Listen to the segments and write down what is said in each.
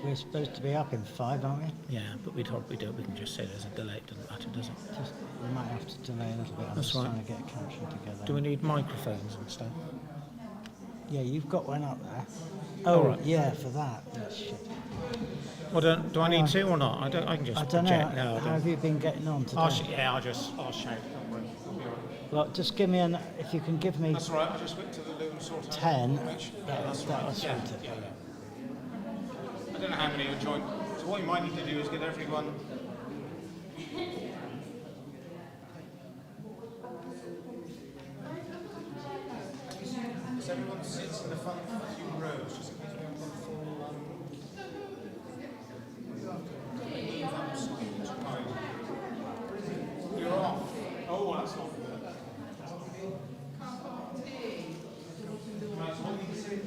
We're supposed to be up in 5, aren't we? Yeah, but we can just say there's a delay. It doesn't matter, does it? We might have to delay a little bit. I'm That's just right. trying to get a caption together. Do we need microphones and stuff? Yeah, you've got one up there. Oh, right. yeah, for that. Yeah, shit. Well, do I need to or not? I can just I don't know. project now. How have you been getting on today? I'll shout. Don't worry. We'll be all right. Well, just give me if you can give me That's all right. I just went to the loo and sorted 10. That's That right. was Yeah. sorted. Yeah. I don't know how many are joined. So what you might need to do is get everyone. So everyone sits in the front few rows, just in case we haven't got the full. You're off. Oh, that's not good. Right, so what you can say?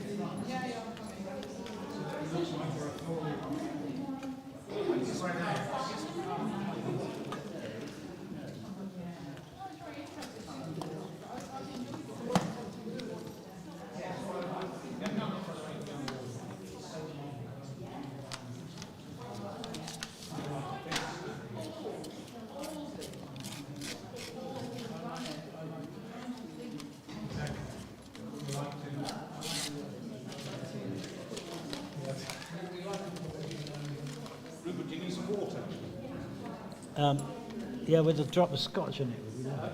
Rupert, do you need some water? Yeah, with a drop of scotch in it. Would be lovely.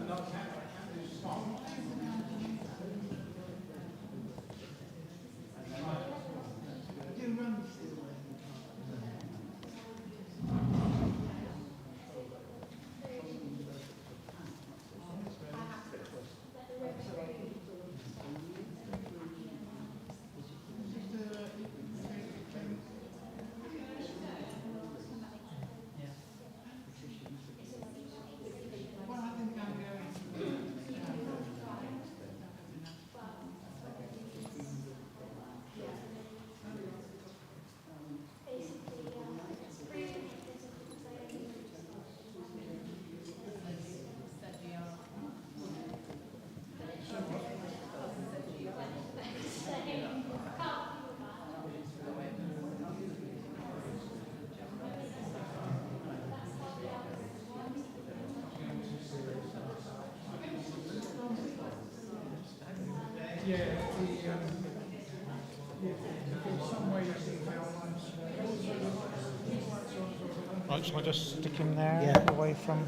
Right, shall I just stick him there, Yeah. away from...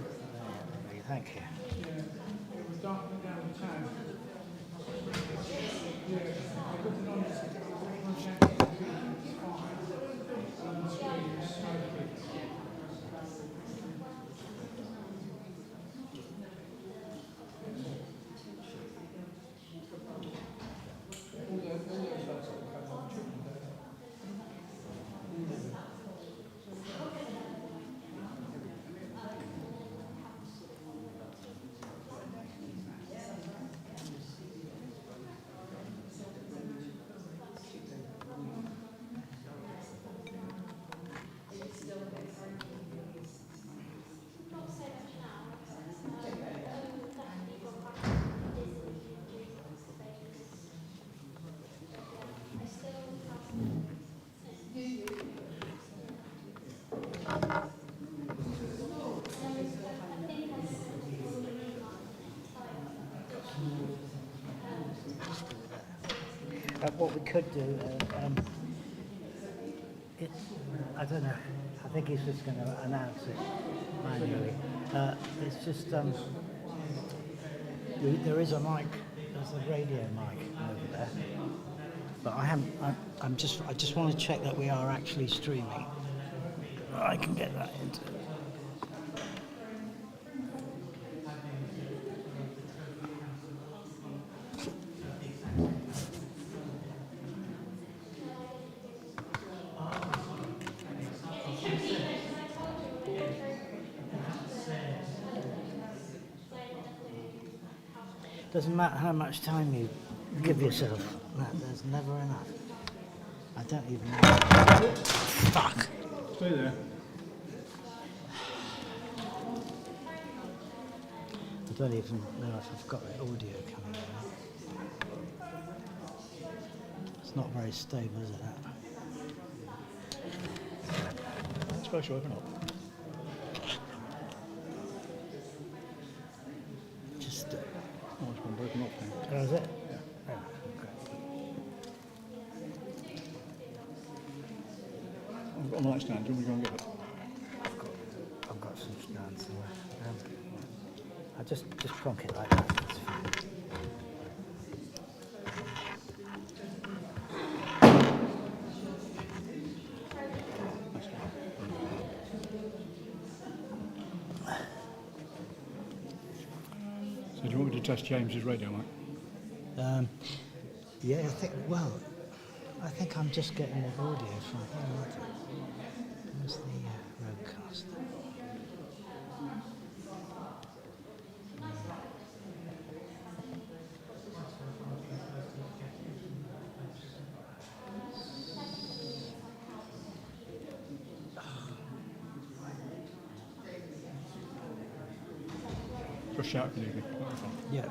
Thank you. What we could do, I don't know, I think he's just going to announce it manually. It's just, there is a mic, there's a radio mic over there, but I just want to check that we are actually streaming. I can get that into it. Doesn't matter how much time you give yourself, there's never enough. I don't even know. Fuck! Stay there. I don't even know if I've got the audio coming in. It's not very stable, is it? That? suppose so, open up. Just. Oh, it's been broken off now. Oh, is it? Yeah. Oh, okay. I've got a nightstand. Do you want me to go and get it? I've got some stands somewhere. I'll just plonk it like that. That's fine. So do you want me to test James's radio, mate? Yeah, I think I'm just getting the audio from here, aren't I? Where's the roadcast? Just shout if you need me. That'll be fine. Yeah.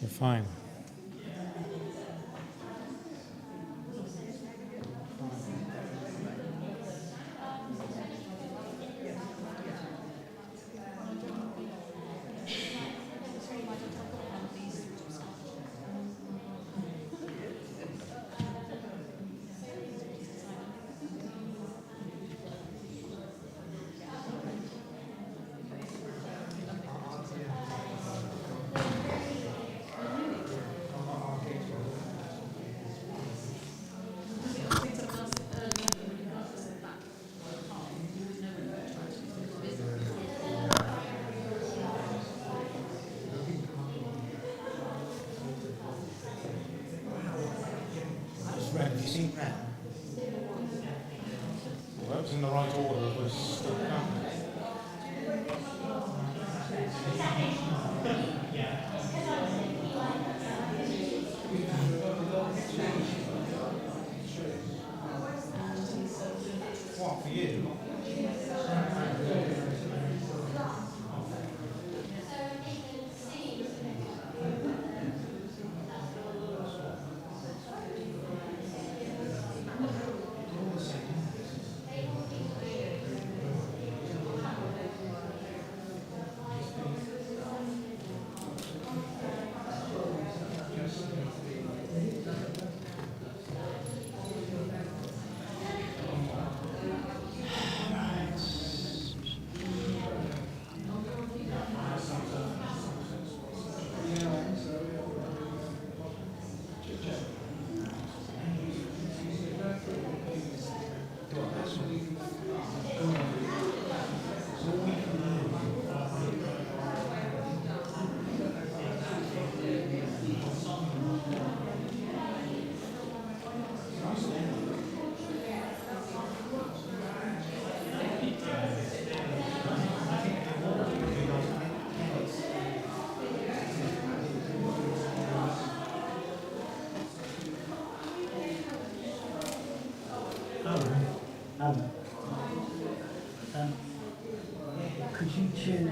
You're fine.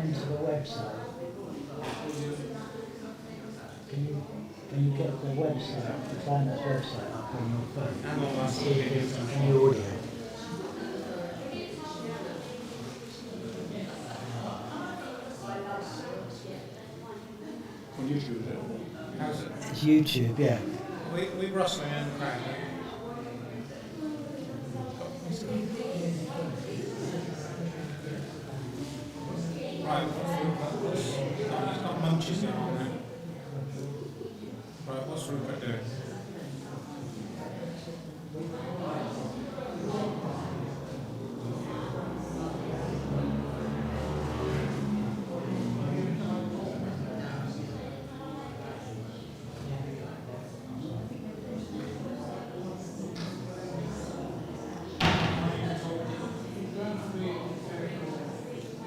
into the website? Can you get the website, the planet's website up on your phone? And see if there's any audio. On YouTube, is it? How's it? It's YouTube, yeah. We rustling in the crowd. Right, he's got munchies going on now. Right, what's Rupert doing?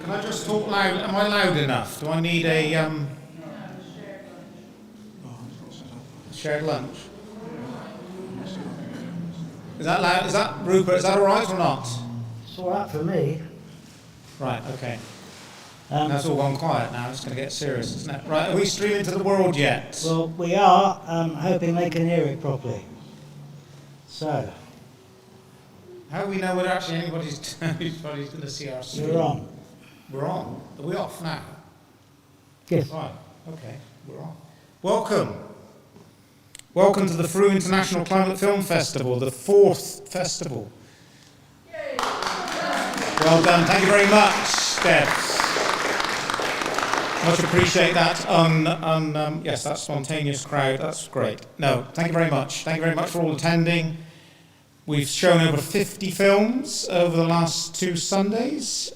Can I just talk loud? Am I loud enough? Do I need a shared lunch? Is that loud? Is that Rupert? Is that all right or not? It's all right for me. Right. Okay. That's all gone quiet now. It's going to get serious, isn't it? Right. Are we streaming to the world yet? Well, we are hoping they can hear it properly. So, How do we know whether actually anybody's going to see our stream? we're on. We're on. Are we off now? Yes. Right. Okay. We're on. Welcome. Welcome to the Frome International Climate Film Festival, the 4th festival. Well done. Thank you very much, Debs. Much appreciate that. Yes, that spontaneous crowd. That's great. No, thank you very much. Thank you very much for all attending. We've shown over 50 films over the last 2 Sundays.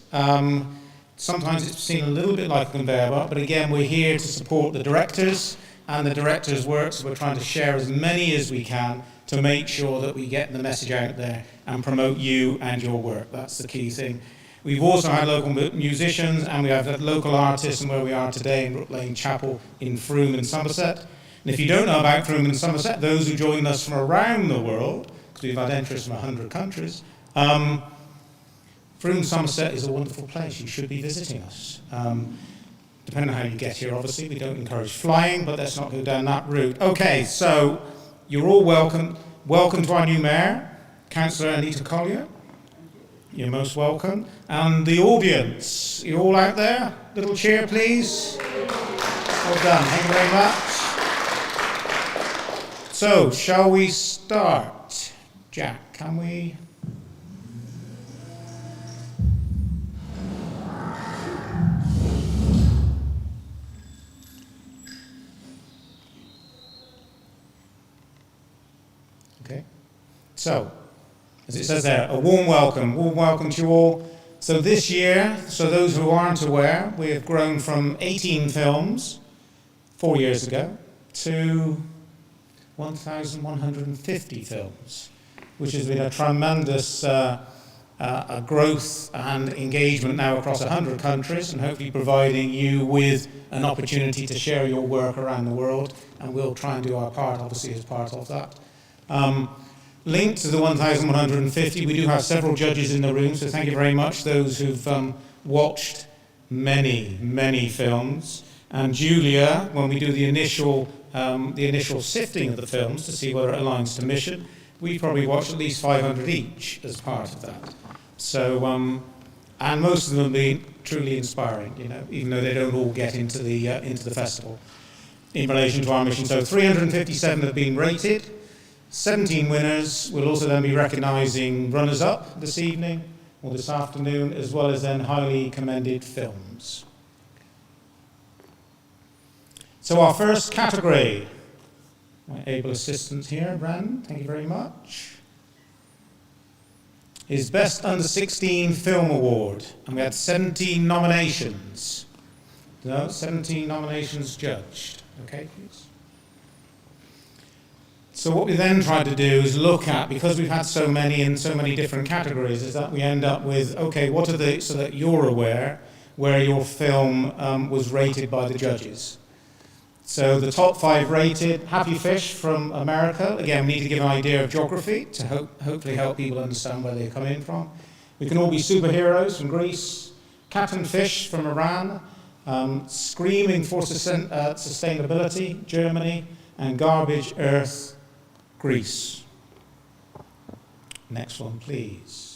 Sometimes it's seen a little bit like a conveyor belt, but again, we're here to support the directors and the directors' work, so we're trying to share as many as we can to make sure that we get the message out there and promote you and your work. That's the key thing. We've also had local musicians, and we have had local artists, and where we are today in Brook Lane Chapel in Frome in Somerset. And if you don't know about Frome in Somerset, those who join us from around the world, because we've had entrants from 100 countries, Frome, Somerset is a wonderful place. You should be visiting us. Depending on how you get here, obviously. We don't encourage flying, but let's not go down that route. Okay, so you're all welcome. Welcome to our new mayor, Councillor Anita Collier. You're most welcome. And the audience, you're all out there? Little cheer, please. Well done. Thank you very much. So, shall we start? Jack, can we? Okay. So, as it says there, a warm welcome to you all. So this year, so those who aren't aware, we have grown from 18 films 4 years ago to 1,150 films, which has been a tremendous growth and engagement now across 100 countries, and hopefully providing you with an opportunity to share your work around the world, and we'll try and do our part, obviously, as part of that. Linked to the 1,150, we do have several judges in the room, so thank you very much, those who've watched many films. And Julia, when we do the initial sifting of the films to see whether it aligns to mission, we probably watched at least 500 each as part of that. So, and most of them being truly inspiring, you know, even though they don't all get into the festival in relation to our mission. So 357 have been rated. 17 winners. We'll also then be recognising runners-up this evening or this afternoon, as well as then highly commended films. So our first category, my able assistant here, Bran, thank you very much, is Best Under 16 Film Award. And we had 17 nominations. No, 17 nominations judged. Okay, please. So what we then tried to do is look at, because we've had so many in so many different categories, is that we end up with, okay, what are the, so that you're aware where your film was rated by the judges. So the top 5 rated, Happy Fish from America. Again, we need to give an idea of geography to hopefully help people understand where they come in from. We Can All Be Superheroes from Greece. Cat and Fish from Iran. Screaming for Sustainability, Germany, and Garbage Earth, Greece. Next one, please.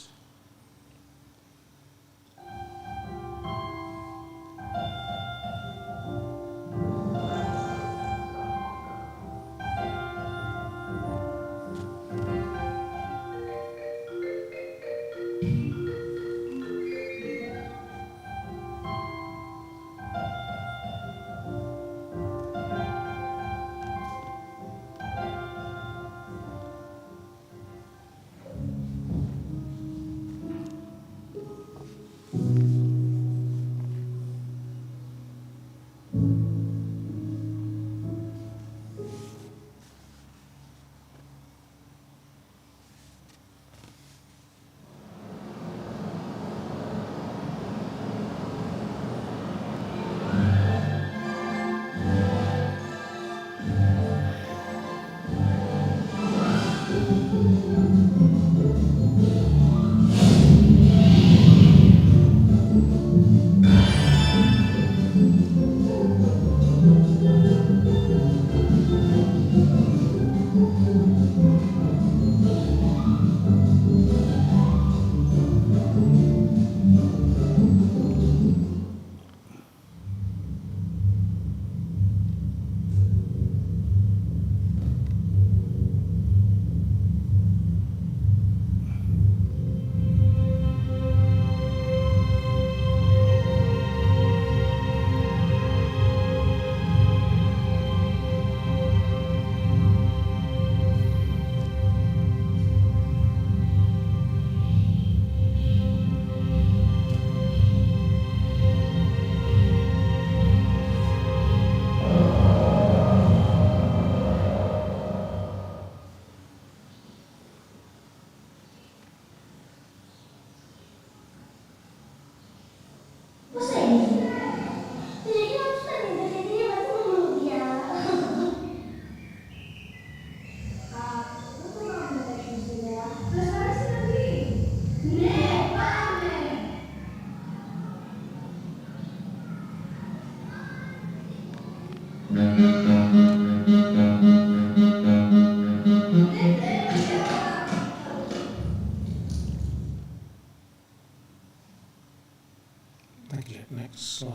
Thank you. Next slide.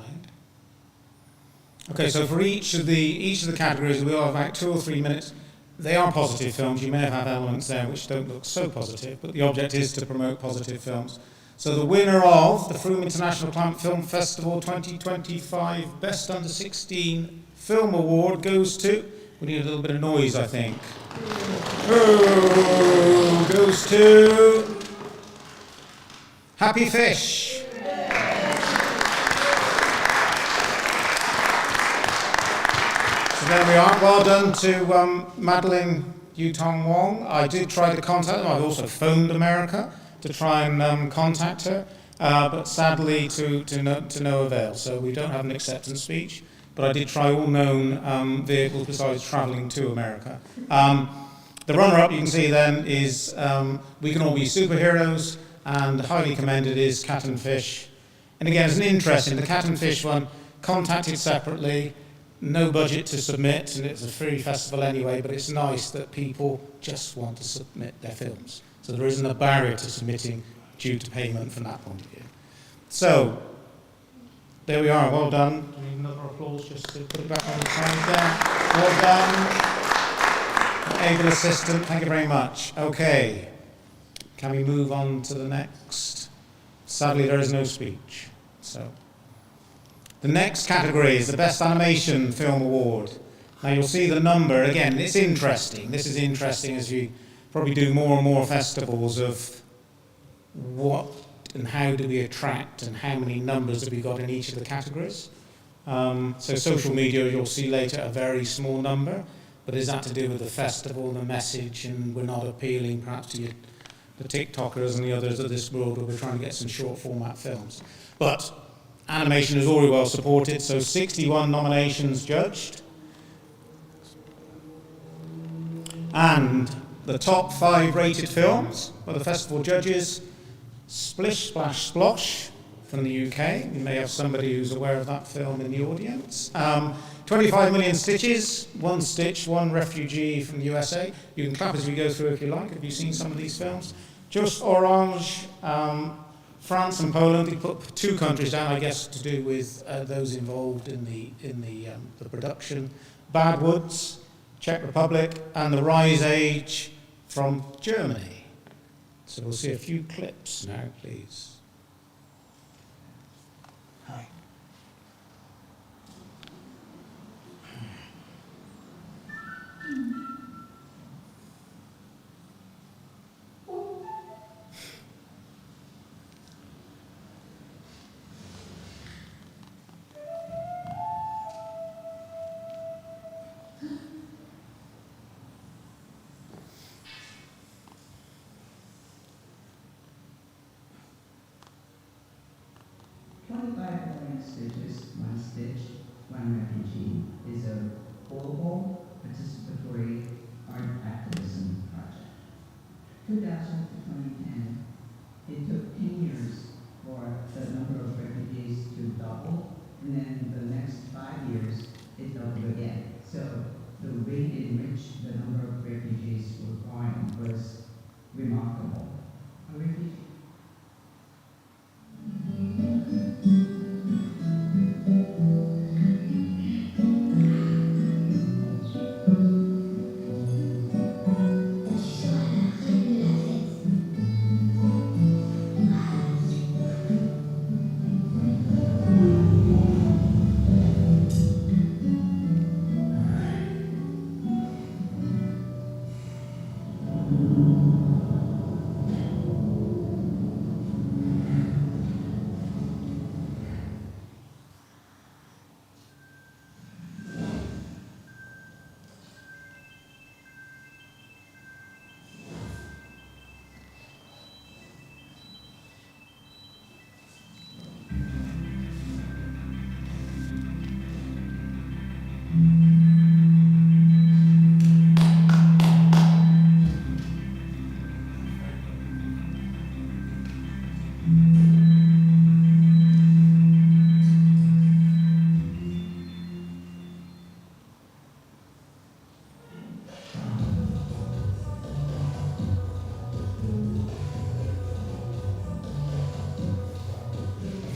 Okay, so for each of the categories, we'll have about 2 or 3 minutes. They are positive films. You may have had elements there which don't look so positive, but the object is to promote positive films. So the winner of the Frome International Climate Film Festival 2025 Best Under 16 Film Award goes to, we need a little bit of noise, I think. Oh, goes to Happy Fish. So there we are. Well done to Madeline Yutong Wong. I did try to contact them. I've also phoned America to try and contact her, but sadly to no avail. So we don't have an acceptance speech, but I did try all known vehicles besides travelling to America. The runner-up you can see then is We Can All Be Superheroes, and highly commended is Cat and Fish. And again, it's an interesting, the Cat and Fish one, contacted separately, no budget to submit, and it's a free festival anyway, but it's nice that people just want to submit their films. So there isn't a barrier to submitting due to payment from that point of view. So, there we are, well done. I need another applause just to put it back on the side there. Well done. Able assistant, thank you very much. Okay, can we move on to the next? Sadly, there is no speech. So, the next category is the Best Animation Film Award. Now you'll see the number, again, it's interesting. This is interesting as you probably do more and more festivals of what and how do we attract and how many numbers have we got in each of the categories. So social media, you'll see later, a very small number, but is that to do with the festival, the message, and we're not appealing perhaps to the TikTokers and the others of this world where we're trying to get some short format films. But animation is already well supported, so 61 nominations judged. And the top 5 rated films by the festival judges: Splish Splash Splosh, from the UK. We may have somebody who's aware of that film in the audience. 25 Million Stitches, One Stitch, One Refugee from the USA. You can clap as we go through if you like. Have you seen some of these films? Just Orange, France and Poland. We put two countries down, I guess, to do with those involved in the production. Bad Woods, Czech Republic, and The Rise Age from Germany. So we'll see a few clips now, please. Hi. Stitches, One Stitch, One Refugee is a global participatory art activism project. 2000 to 2010, it took 10 years for the number of refugees to double, and then the next 5 years, it doubled again. So the rate in which the number of refugees were growing was remarkable. A refugee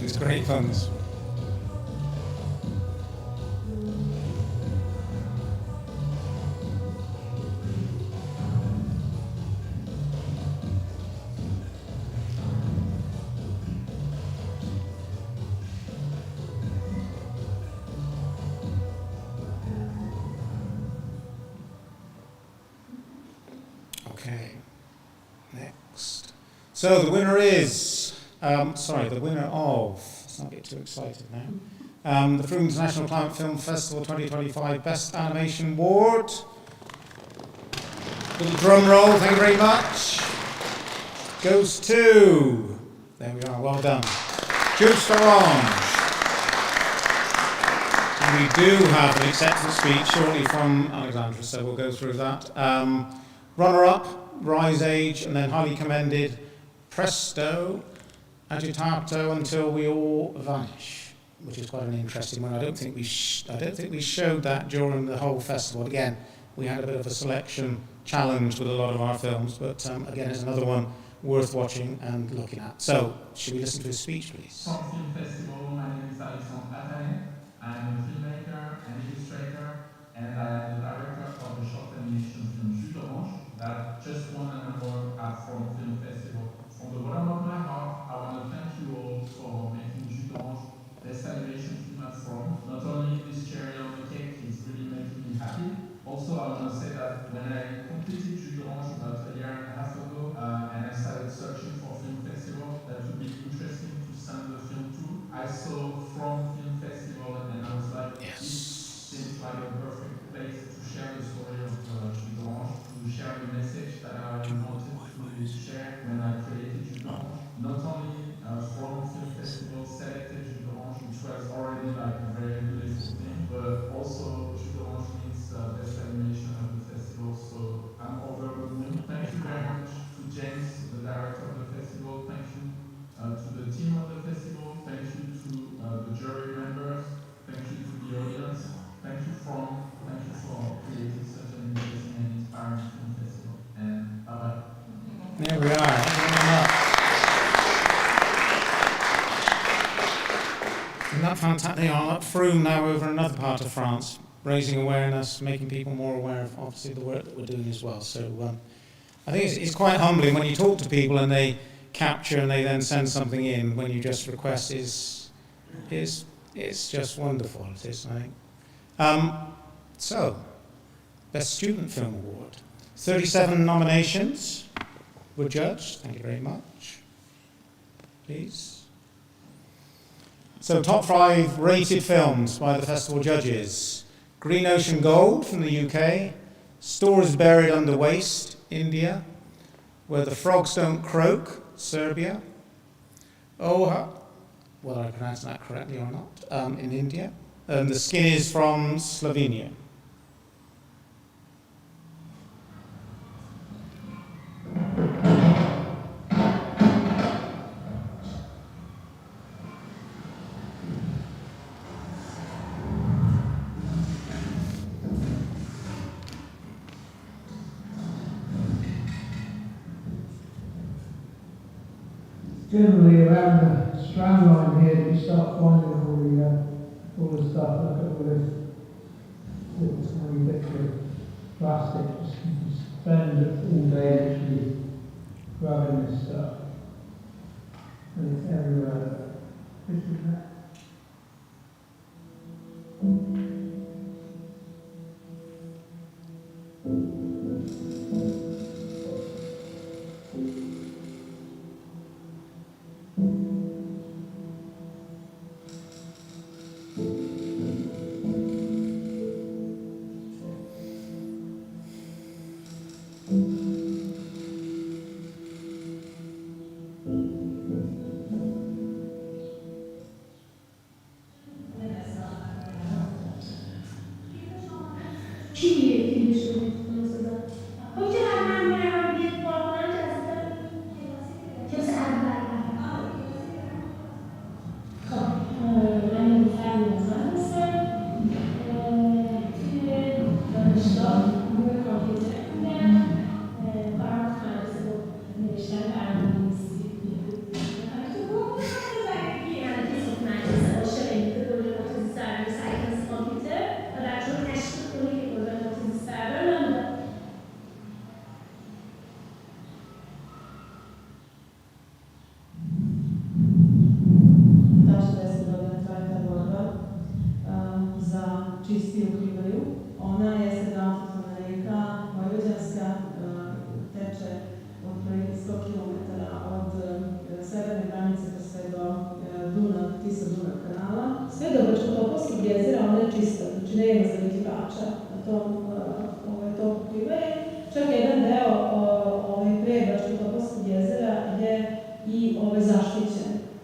It's great fun. Okay, next. So the winner is, the winner of, let's not get too excited now, the Frome International Climate Film Festival 2025 Best Animation Award. Little drum roll, thank you very much. Goes to, there we are, well done. Just Orange. And we do have an acceptance speech shortly from Alexandra, so we'll go through that. Runner-up, Rise Age, and then highly commended Presto, Agitato Until We All Vanish, which is quite an interesting one. I don't think we showed that during the whole festival. Again, we had a bit of a selection challenge with a lot of our films, but again, it's another one worth watching and looking at. So, should we listen to his speech, please? Frome Film Festival, my name is Alexandre Attalay. I'm a filmmaker and illustrator, and I am the director of the short animation film Jus d'Orange that just won an award at Frome Film Festival. From the bottom of my heart, I want to thank you all for making Jus d'Orange best animation film at Frome. Not only this cherry on the cake is really making me happy, also I want to say that when I completed Jus d'Orange about a year and a half ago, and I started searching for film festival that would be interesting to send the film to, I saw Frome Film Festival and I was like, Yes. this seems like a perfect place to share the story of Jus d'Orange, to share the message that I wanted to share when I created Jus d'Orange. Not only Frome Film Festival selected Jus d'Orange, which was already like a very beautiful thing, but also Jus d'Orange means best animation of the festival, so I'm over the moon. Thank you very much to James, the director of the festival. Thank you to the team of the festival. fantastic. They are at Frome now over in another part of France, raising awareness, making people more aware of obviously the work that we're doing as well. So I think it's quite humbling when you talk to people and they capture and they then send something in when you just request it's just wonderful. It is, I think. So, Best Student Film Award. 37 nominations were judged. Thank you very much. Please. So, top 5 rated films by the festival judges. Green Ocean Gold from the UK. Stores Buried Under Waste, India. Where the Frogs Don't Croak, Serbia. Oha, whether I pronounced that correctly or not, in India. The Skin is from Slovenia. Generally around the strand line here, you start finding all the stuff. Look at all this tiny bits of plastic. Just spend all day actually grabbing this stuff, and it's everywhere. Isn't that?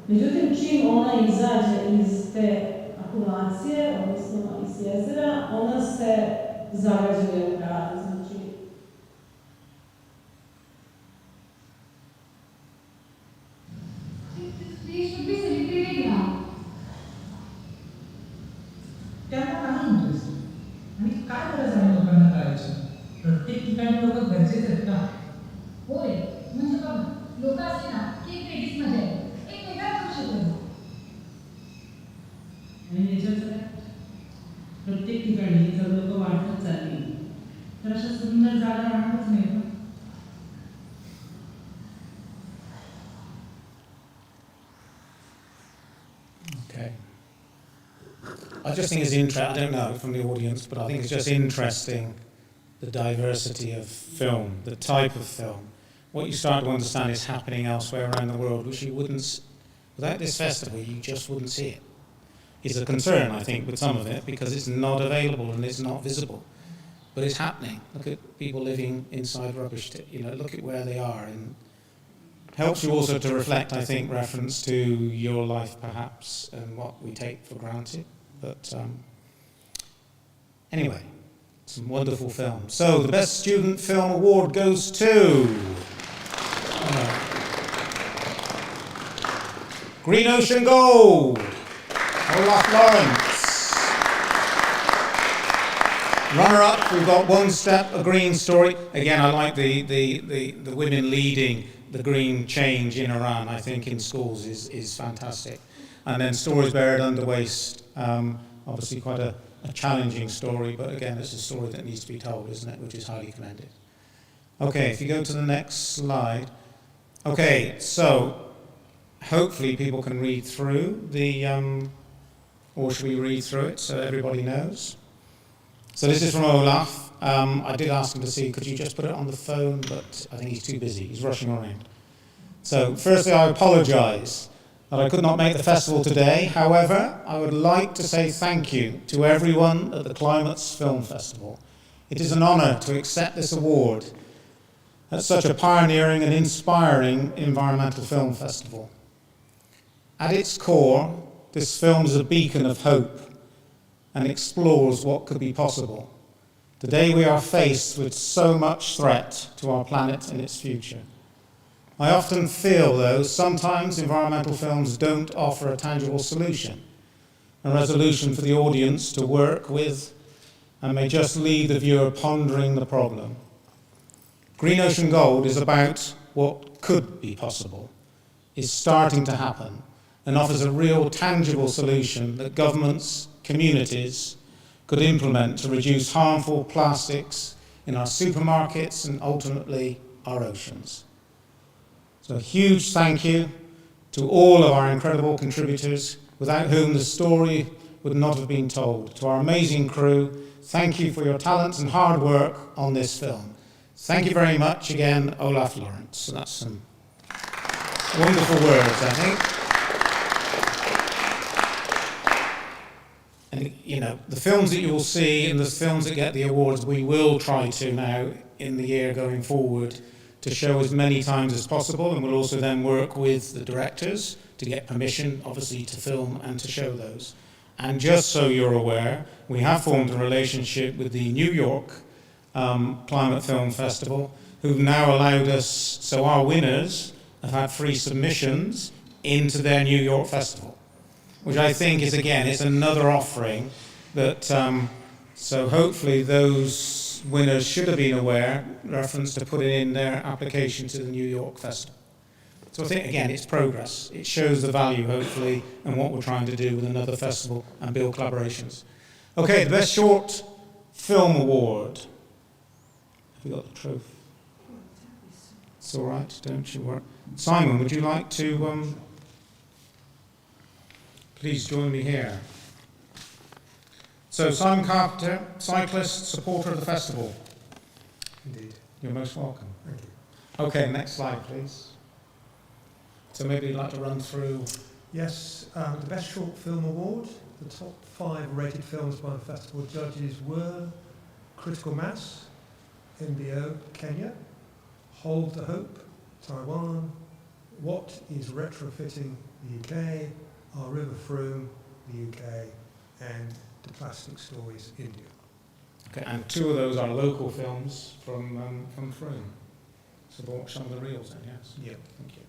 Međutim, čim ona izađe iz te akumulacije, odnosno iz jezera, ona se zagađuje u gradu. Znači, they should be celebrated now. त्यांना काही interest आणि काय गरज आहे लोकांना कळायची? प्रत्येक ठिकाणी लोक गरजेचे आहेत का? होय, म्हणजे बघ, लोक असले ना की एक वेगळीच मजा आहे. एक वेगळा करू शकतो. आणि याच्याचं काय? प्रत्येक ठिकाणी जर लोक वाढत चालली तर अशा सुंदर जागा राहणारच नाही का? Okay. I just think it's interesting, I don't know from the audience, but I think it's just interesting the diversity of film, the type of film. What you start to understand is happening elsewhere around the world, which you wouldn't, without this festival, you just wouldn't see it. It's a concern, I think, with some of it, because it's not available and it's not visible. But it's happening. Look at people living inside rubbish, look at where they are. And helps you also to reflect, I think, reference to your life, perhaps, and what we take for granted. But anyway, some wonderful films. So the Best Student Film Award goes to Green Ocean Gold, Olaf Lawrence. Runner-up, we've got One Step, A Green Story. Again, I like the women leading the green change in Iran, I think, in schools is fantastic. And then Stories Buried Under Waste, obviously quite a challenging story, but again, it's a story that needs to be told, isn't it, which is highly commended. Okay, if you go to the next slide. Okay, so hopefully people can read through the, or should we read through it so everybody knows? So this is from Olaf. I did ask him to see, could you just put it on the phone, but I think he's too busy, he's rushing around. So firstly, I apologise that I could not make the festival today. However, I would like to say thank you to everyone at the Climates Film Festival. It is an honour to accept this award at such a pioneering and inspiring environmental film festival. At its core, this film is a beacon of hope and explores what could be possible. Today we are faced with so much threat to our planet and its future. I often feel, though, sometimes environmental films don't offer a tangible solution, a resolution for the audience to work with, and may just leave the viewer pondering the problem. Green Ocean Gold is about what could be possible, is starting to happen, and offers a real tangible solution that governments, communities could implement to reduce harmful plastics in our supermarkets and ultimately our oceans. So a huge thank you to all of our incredible contributors, without whom the story would not have been told. To our amazing crew, thank you for your talent and hard work on this film. Thank you very much again, Olaf Lawrence. So that's some wonderful words, I think. And, you know, the films that you will see and the films that get the awards, we will try to now, in the year going forward, to show as many times as possible, and we'll also then work with the directors to get permission, obviously, to film and to show those. And just so you're aware, we have formed a relationship with the New York Climate Film Festival, who've now allowed us, so our winners have had free submissions into their New York festival, which I think is, again, it's another offering that, so hopefully those winners should have been aware, reference to putting in their application to the New York Festival. So I think, again, it's progress. It shows the value, hopefully, and what we're trying to do with another festival and build collaborations. Okay, the Best Short Film Award. Have you got the trophy? It's all right, don't you worry. Simon, would you like to please join me here? So, Simon Carpenter, cyclist, supporter of the festival. Indeed. You're most welcome. Thank you. Okay, next slide, please. So maybe you'd like to run through. Yes, the Best Short Film Award. The top 5 rated films by the festival judges were Critical Mass, NBO, Kenya, Hold the Hope, Taiwan, What is Retrofitting, the UK, Our River Frome, the UK, and The Plastic Stories, India. Okay, and 2 of those are local films from Frome. So we'll watch some of the reels then, yes? Yeah. Thank you.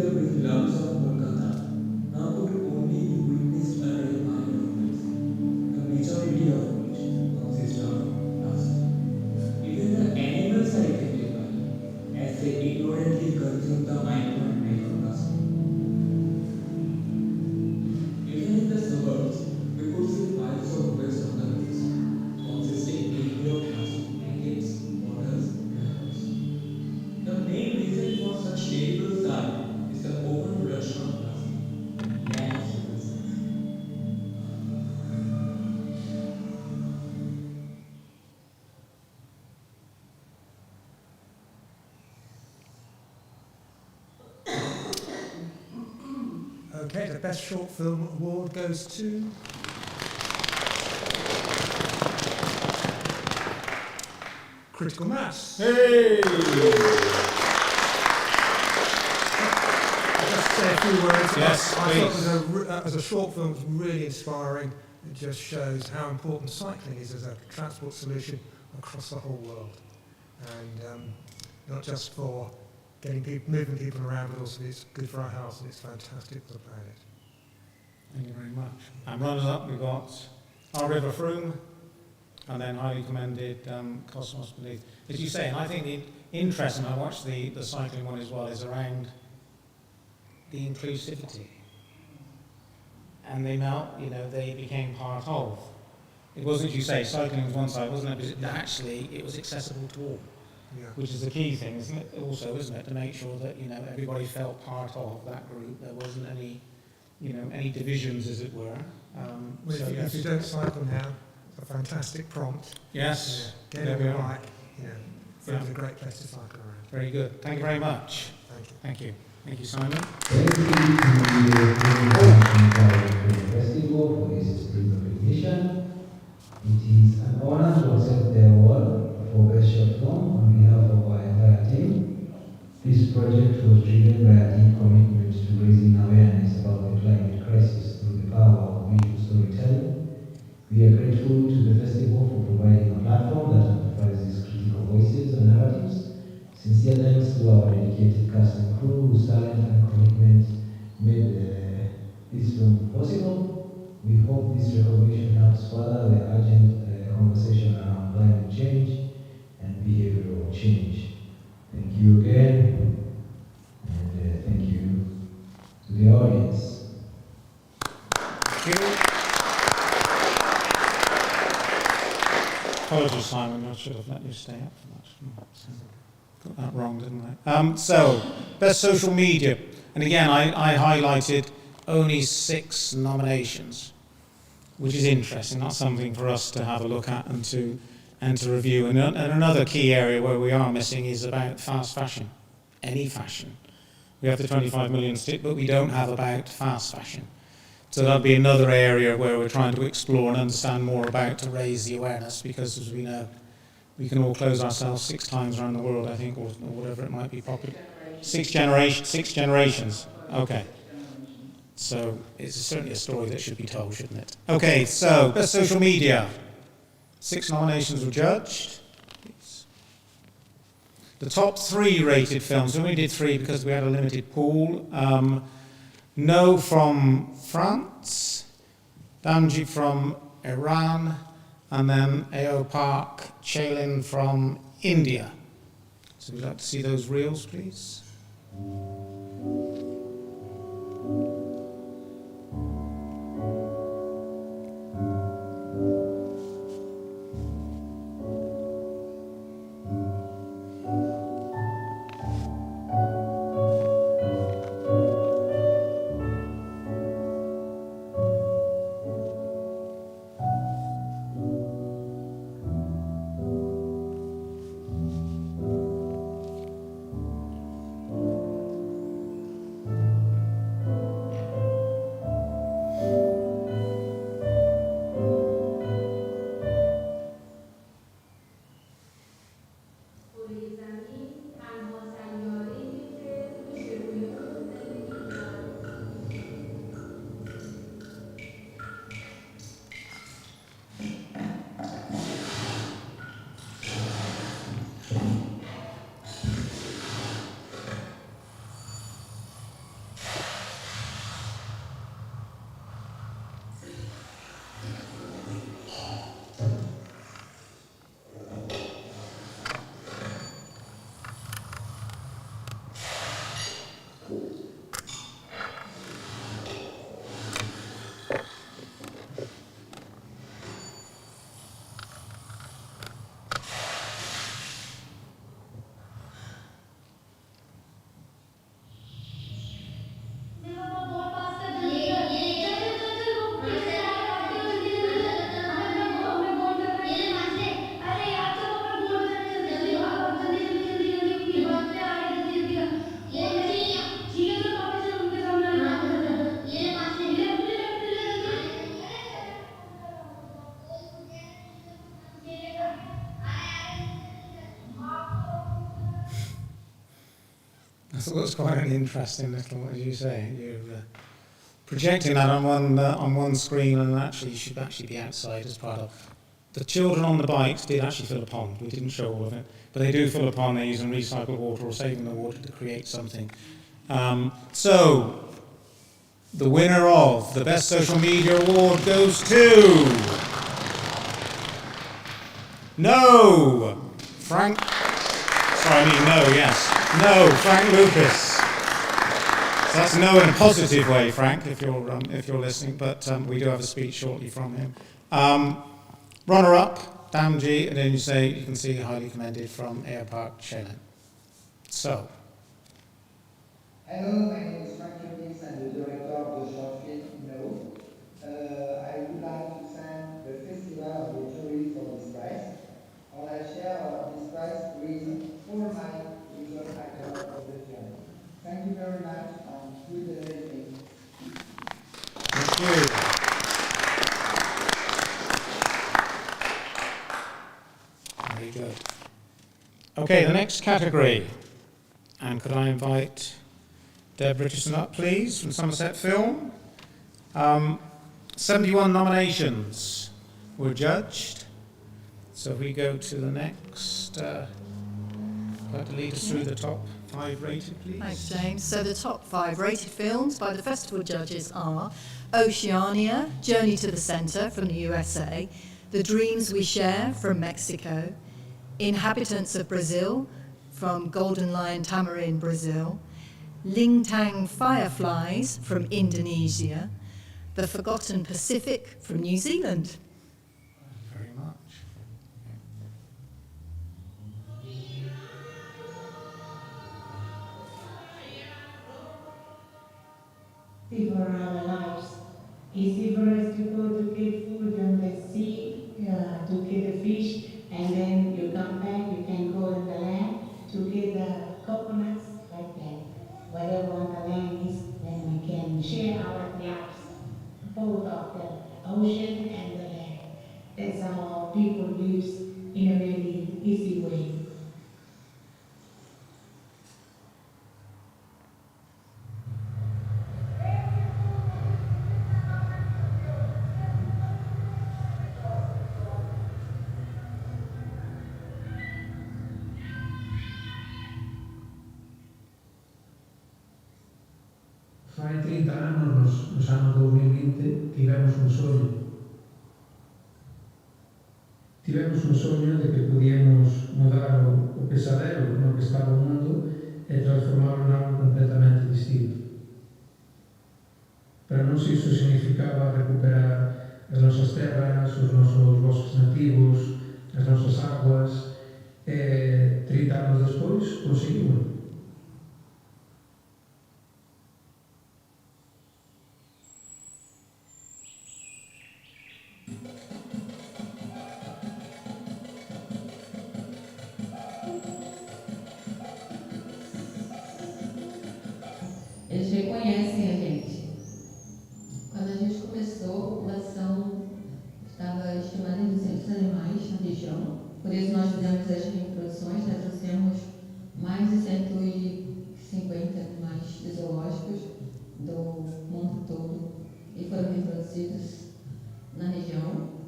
the very lungs of Kolkata, now could only be witnessed under a minor breeze, the majority of which consists of plastic. Even the animals are affected by it, as they ignorantly consume the micro and macroplastic. Even in the suburbs, we could see piles of waste on the roads, consisting mainly of plastic packets, bottles, wrappers. The main reason for such terrible sight is the overproduction of plastic, lack of recycling. Okay, the Best Short Film Award goes to Critical Mass. Hey! I'll just say a few words. Yes, I please. thought as a short film, it was really inspiring. It just shows how important cycling is as a transport solution across the whole world. And not just for moving people around, but also it's good for our health and it's fantastic for the planet. Thank you very much. And runners up, we've got Our River Frome, and then highly commended Cosmos Belief. As you say, and I think the interest, and I watched the cycling one as well, is around the inclusivity. And they became part of. It wasn't, you say, cycling was one side, wasn't it? But actually, it was accessible to all. Yeah. Which is the key thing, isn't it? Also, isn't it, to make sure that everybody felt part of that group. There wasn't any divisions, as it were. If you don't cycle now, it's a fantastic prompt. Yes. Yeah. Get on your bike. It's a great place to cycle around. Very good. Thank you very much. Thank you. Thank you, Simon. Thank you to the Festival for this recognition. It is an honor to accept the award for Best Short Film on behalf of our entire team. This project was driven by a deep commitment to raising awareness about the climate crisis through the power of visual storytelling. We are grateful to the festival for providing a platform that amplifies these critical voices and narratives. Sincere thanks to our dedicated cast and crew whose talent and commitment made this film possible. We hope this recognition helps further the urgent conversation around climate change and behavioral change. Thank you again, and thank you to the audience. Thank you. Apologies, Simon, I should have let you stay up for that. Got that wrong, didn't I? So, best social media. And again, I highlighted only 6 nominations, which is interesting. That's something for us to have a look at and to review. And another key area where we are missing is about fast fashion, any fashion. We have the 25 million stick, but we don't have about fast fashion. So that'll be another area where we're trying to explore and understand more about to raise the awareness, because as we know, we can all close ourselves 6 times around the world, I think, or whatever it might be popular. 6 generations. Okay. So it's certainly a story that should be told, shouldn't it? Okay, so best social media. 6 nominations were judged. The top 3 rated films, we only did 3 because we had a limited pool. No from France, Damji from Iran, and then A.O. Park Chalin from India. So we'd like to see those reels, please. thought it was quite an interesting little, as you say, you're projecting that on one screen, and actually you should actually be outside as part of. The children on the bikes did actually fill a pond. We didn't show all of it, but they do fill a pond. They're using recycled water or saving the water to create something. So, the winner of the Best Social Media Award goes to... Frank Lucas. So that's no in a positive way, Frank, if you're listening, but we do have a speech shortly from him. Runner-up, Damji, and then you can see highly commended from Airpark Chelan. So. Hello, my name is Frank Lucas. I'm the director of the short film No. I would like to thank the Festival of the Jury for this prize. And I share this prize with all my usual actors of the film. Thank you very much and good evening. Thank you. Very good. Okay, the next category. And could I invite Deb Richardson up, please, from Somerset Film? 71 nominations were judged. So if we go to the next, like to lead us through the top 5 rated, please. Thanks, James. So the top 5 rated films by the festival judges are Oceania, Journey to the Centre from the USA, The Dreams We Share from Mexico, Inhabitants of Brazil from Golden Lion Tamarin, Brazil, Lingtang Fireflies from Indonesia, The Forgotten Pacific from New Zealand. Very much. For our lives. Easy for us to go to get food on the sea, to get the fish, and then you come back, you can go on the land to get the coconuts, like that. Whatever on the land is, then we can share our lives, both of the ocean and the land. That's how people live in a very easy way. Fai 30 anos, nos anos 2020, tivemos un soño. Tivemos un soño de que podíamos mudar o pesadelo no que estaba o mundo e transformarlo en algo completamente distinto. Para nós iso significaba recuperar as nosas terras, os nosos bosques nativos, as nosas aguas, e 30 anos despois conseguimos. Eles reconhecem a gente. Quando a gente começou, a população estava estimada em 200 animais na região. Por isso nós fizemos as reproduções, nós trouxemos mais de 150 animais zoológicos do mundo todo e foram reproduzidos na região.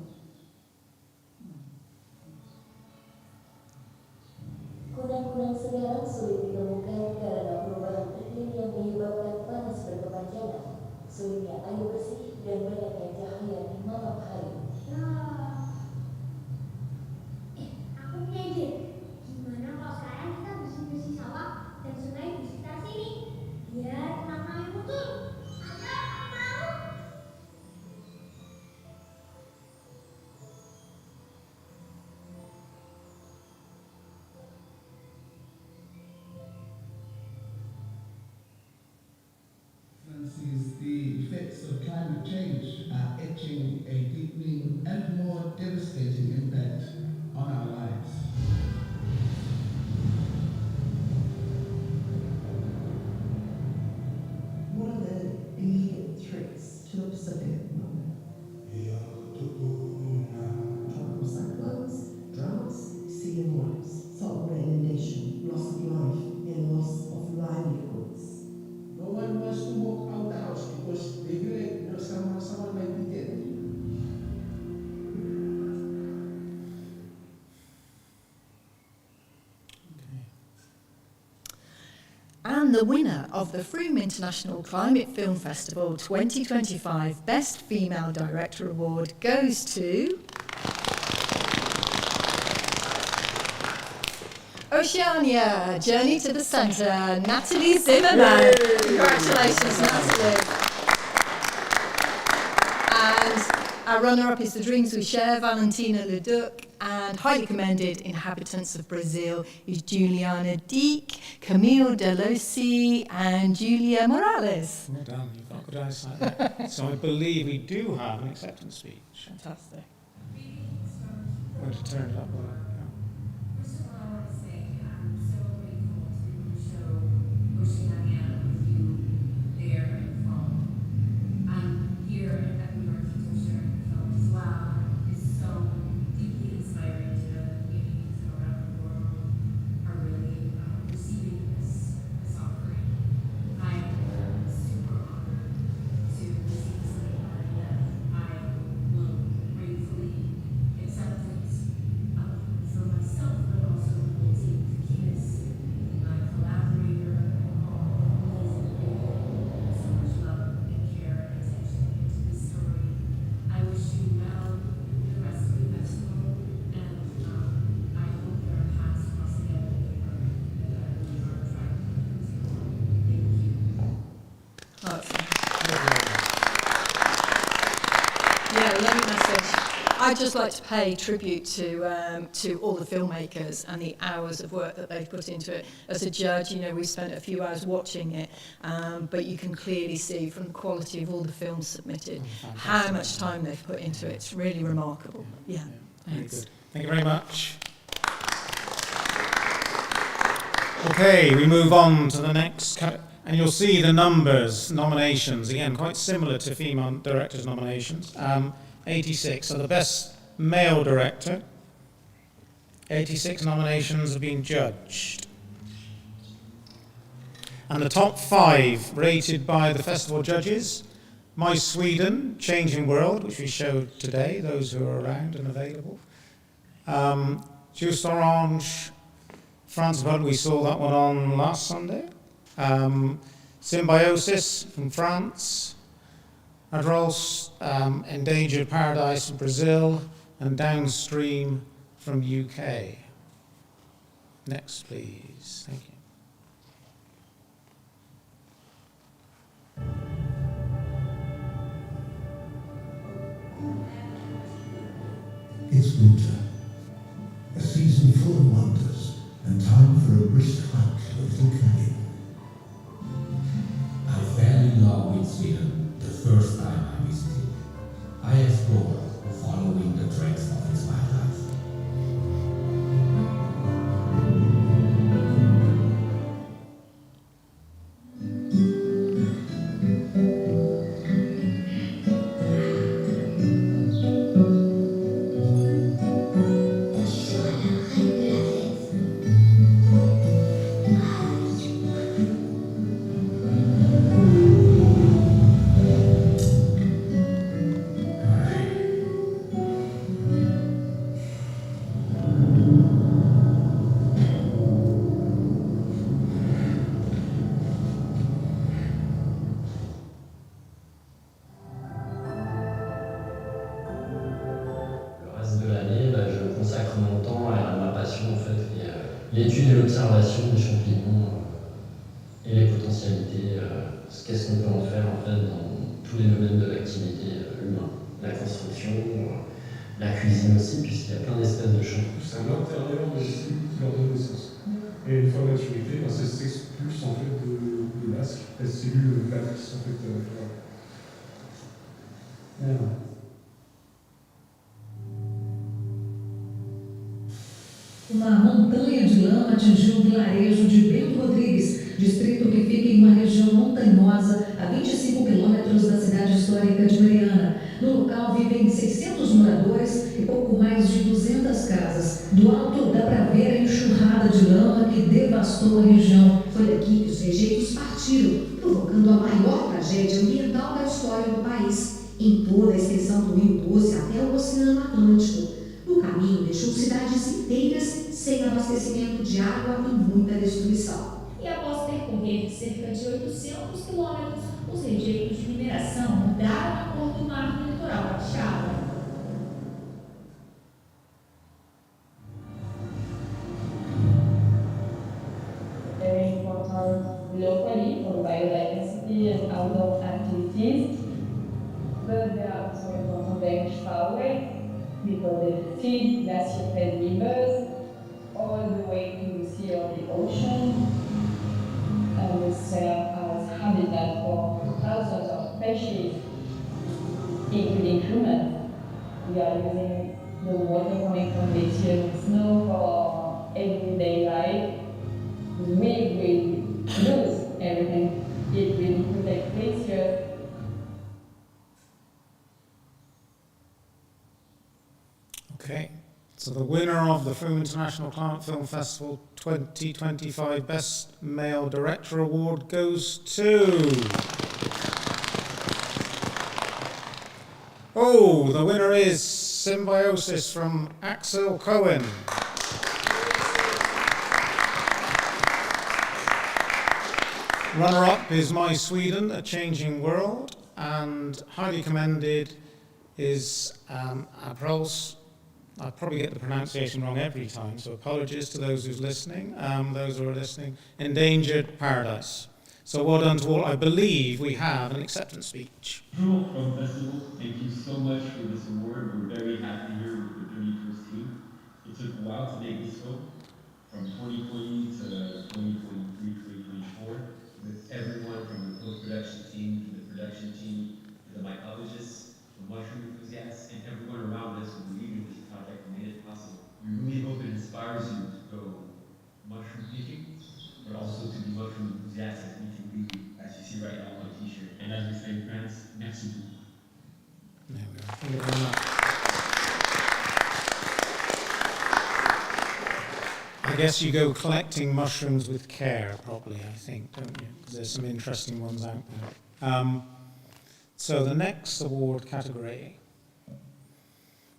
Kunang-kunang sekarang sulit ditemukan karena perubahan iklim yang menyebabkan panas berkepanjangan, sulitnya air bersih, dan banyaknya cahaya di malam hari. Aku punya ide. Gimana kalau sekarang kita bersih-bersih sawah dan And the winner of the Frome International Climate Film Festival 2025 Best Female Director Award goes to Oceania, Journey to the Centre, Natalie Zimmerman. Congratulations, Natalie. And our runner-up is The Dreams We Share, Valentina Leduc, and highly commended Inhabitants of Brazil is Juliana Deek, Camille Delosi, and Julia Morales. Well done, you've got good eyesight there. So I believe we do have an acceptance speech. Fantastic. I'm going to turn it up. First of all, I want to say I'm so grateful to show Oceania with you there in Frome. I'm here at New York to share the film as well. It's so deeply inspiring to know that communities around the world are really receiving this offering. I'm super honored to receive this award, and I will gratefully accept it for myself, but also the whole team, Takinis, my collaborator, and all amazing people, so much love and care and attention into this story. I wish you well with the rest of the festival, and I hope that our paths cross again in New York, and that we are trying to do. Thank you. Yeah, lovely message. I'd just like to pay tribute to all the filmmakers and the hours of work that they've put into it. As a judge, you know, we spent a few hours watching it, but you can clearly see from the quality of all the films submitted how much time they've put into it. It's really remarkable. Yeah, Very thanks. good. Thank you very much. Okay, we move on to the next, and you'll see the numbers, nominations, again, quite similar to female directors' nominations. 86, so the best male director. 86 nominations have been judged. And the top 5 rated by the festival judges: My Sweden, Changing World, which we showed today, those who are around and available. Just Orange, France, but we saw that one on last Sunday. Symbiosis from France. Adrol's Endangered Paradise from Brazil, and Downstream from UK. Next, please. Thank you. It's winter, a season full of wonders, and time for a brisk hike to a little cabin. I fell in love with Sweden the first time I visited. I explored, following the tracks of its wildlife. L'étude et l'observation des champignons et les potentialités, qu'est-ce qu'on peut en faire en fait dans tous les domaines de l'activité humaine, la construction, la cuisine aussi, puisqu'il y a plein d'espèces de champignons. C'est à l'intérieur de ces cellules qui leur donnent naissance. Et une fois maturité, ça s'expulse en fait de l'asque, les cellules plates qui sont en fait Uma montanha de lama atingiu o vilarejo de Bento Rodrigues, distrito que fica em uma região montanhosa a 25 quilômetros da cidade histórica de Mariana. No local vivem 600 moradores e pouco mais de 200 casas. Do alto dá para ver a enxurrada de lama que devastou a região. Foi daqui que os rejeitos partiram, provocando a maior tragédia ambiental da história do país, em toda a extensão do Rio Doce até o Oceano Atlântico. No caminho, deixou cidades inteiras sem abastecimento de água e muita destruição. E após percorrer cerca de 800 quilômetros, os rejeitos de mineração mudaram a cor do mar no litoral capixaba. Very important locally for the biodiversity and outdoor activities. But they are also important very much far away because they feed glacier-fed rivers all the way to the sea or the ocean. And they serve as habitat for thousands of species, including humans. We are using the water coming from glaciers and snow for our everyday life. We will lose everything if we don't protect glaciers. Okay, so the winner of the Frome International Climate Film Festival 2025 Best Male Director Award goes to... Oh, the winner is Symbiosis from Axel Cohen. Runner-up is My Sweden, A Changing World, and highly commended is Apros. I probably get the pronunciation wrong every time, so apologies to those who are listening. Endangered Paradise. So well done to all. I believe we have an acceptance speech. Bonjour from Festival. Thank you so much for this award. We're very happy here with the 31st team. It took a while to make this film, from 2020 to 2023, 2024, with everyone from the post-production team to the production team, to the mycologists, the mushroom enthusiasts, and everyone around us who believed in this project and made it possible. We really hope it inspires you to go mushroom picking, but also to be mushroom enthusiasts as we can be, as you see right now on my t-shirt. And as we say in France, merci beaucoup. There we are. Thank you very much. I guess you go collecting mushrooms with care, probably, I think, don't you? Because there's some interesting ones out there. So the next award category,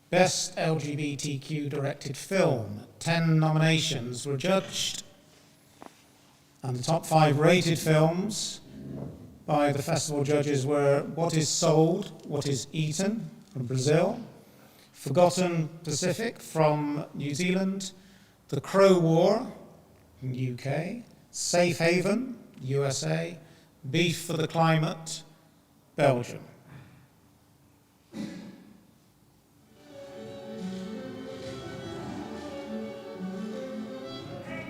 Best LGBTQ Directed Film. 10 nominations were judged. And the top 5 rated films by the festival judges were What is Sold, What is Eaten from Brazil, Forgotten Pacific from New Zealand, The Crow War from the UK, Safe Haven, USA, Beef for the Climate, Belgium.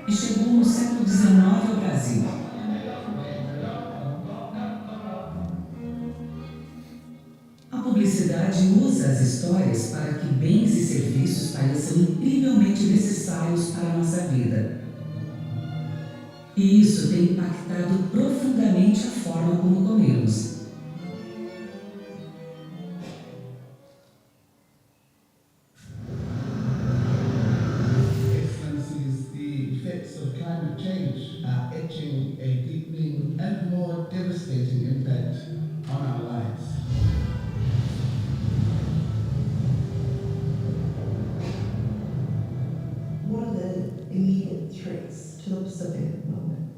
E chegou no século XIX ao Brasil. A publicidade usa as histórias para que bens e serviços pareçam incrivelmente necessários para a nossa vida. E isso tem impactado profundamente a forma como comemos. Of climate change are etching a deepening and more devastating impact on our lives. What are the immediate threats to the Pacific at the moment?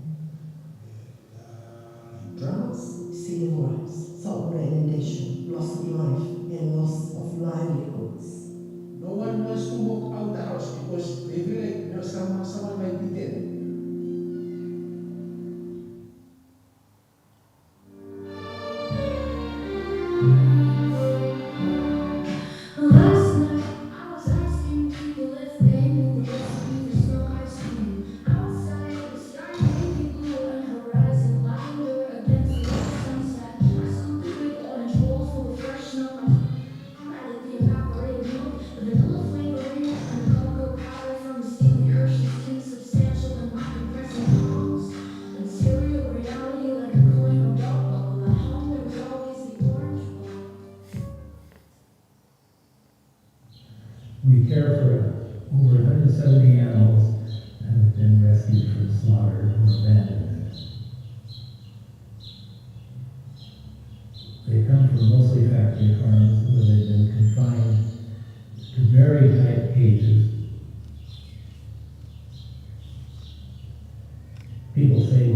Droughts, sea level rise, saltwater inundation, loss of life, and loss of livelihoods. No one wants to walk out the house because they feel like someone might be dead. Last night I was asking people if they knew the recipe for snow ice cream. Outside the sky may be blue and horizon louder against the sunset. I scooped a big orange bowl full of fresh snow. I added the evaporated milk, the vanilla flavoring, and the cocoa powder from the steamy Hershey's insubstantial in my compressing palms. And cereal reality like a coin or belt buckle. At home there was always the orange bowl. We care for over 170 animals that have been rescued from slaughter or abandonment. They come from mostly factory farms where they've been confined to very tight cages. People say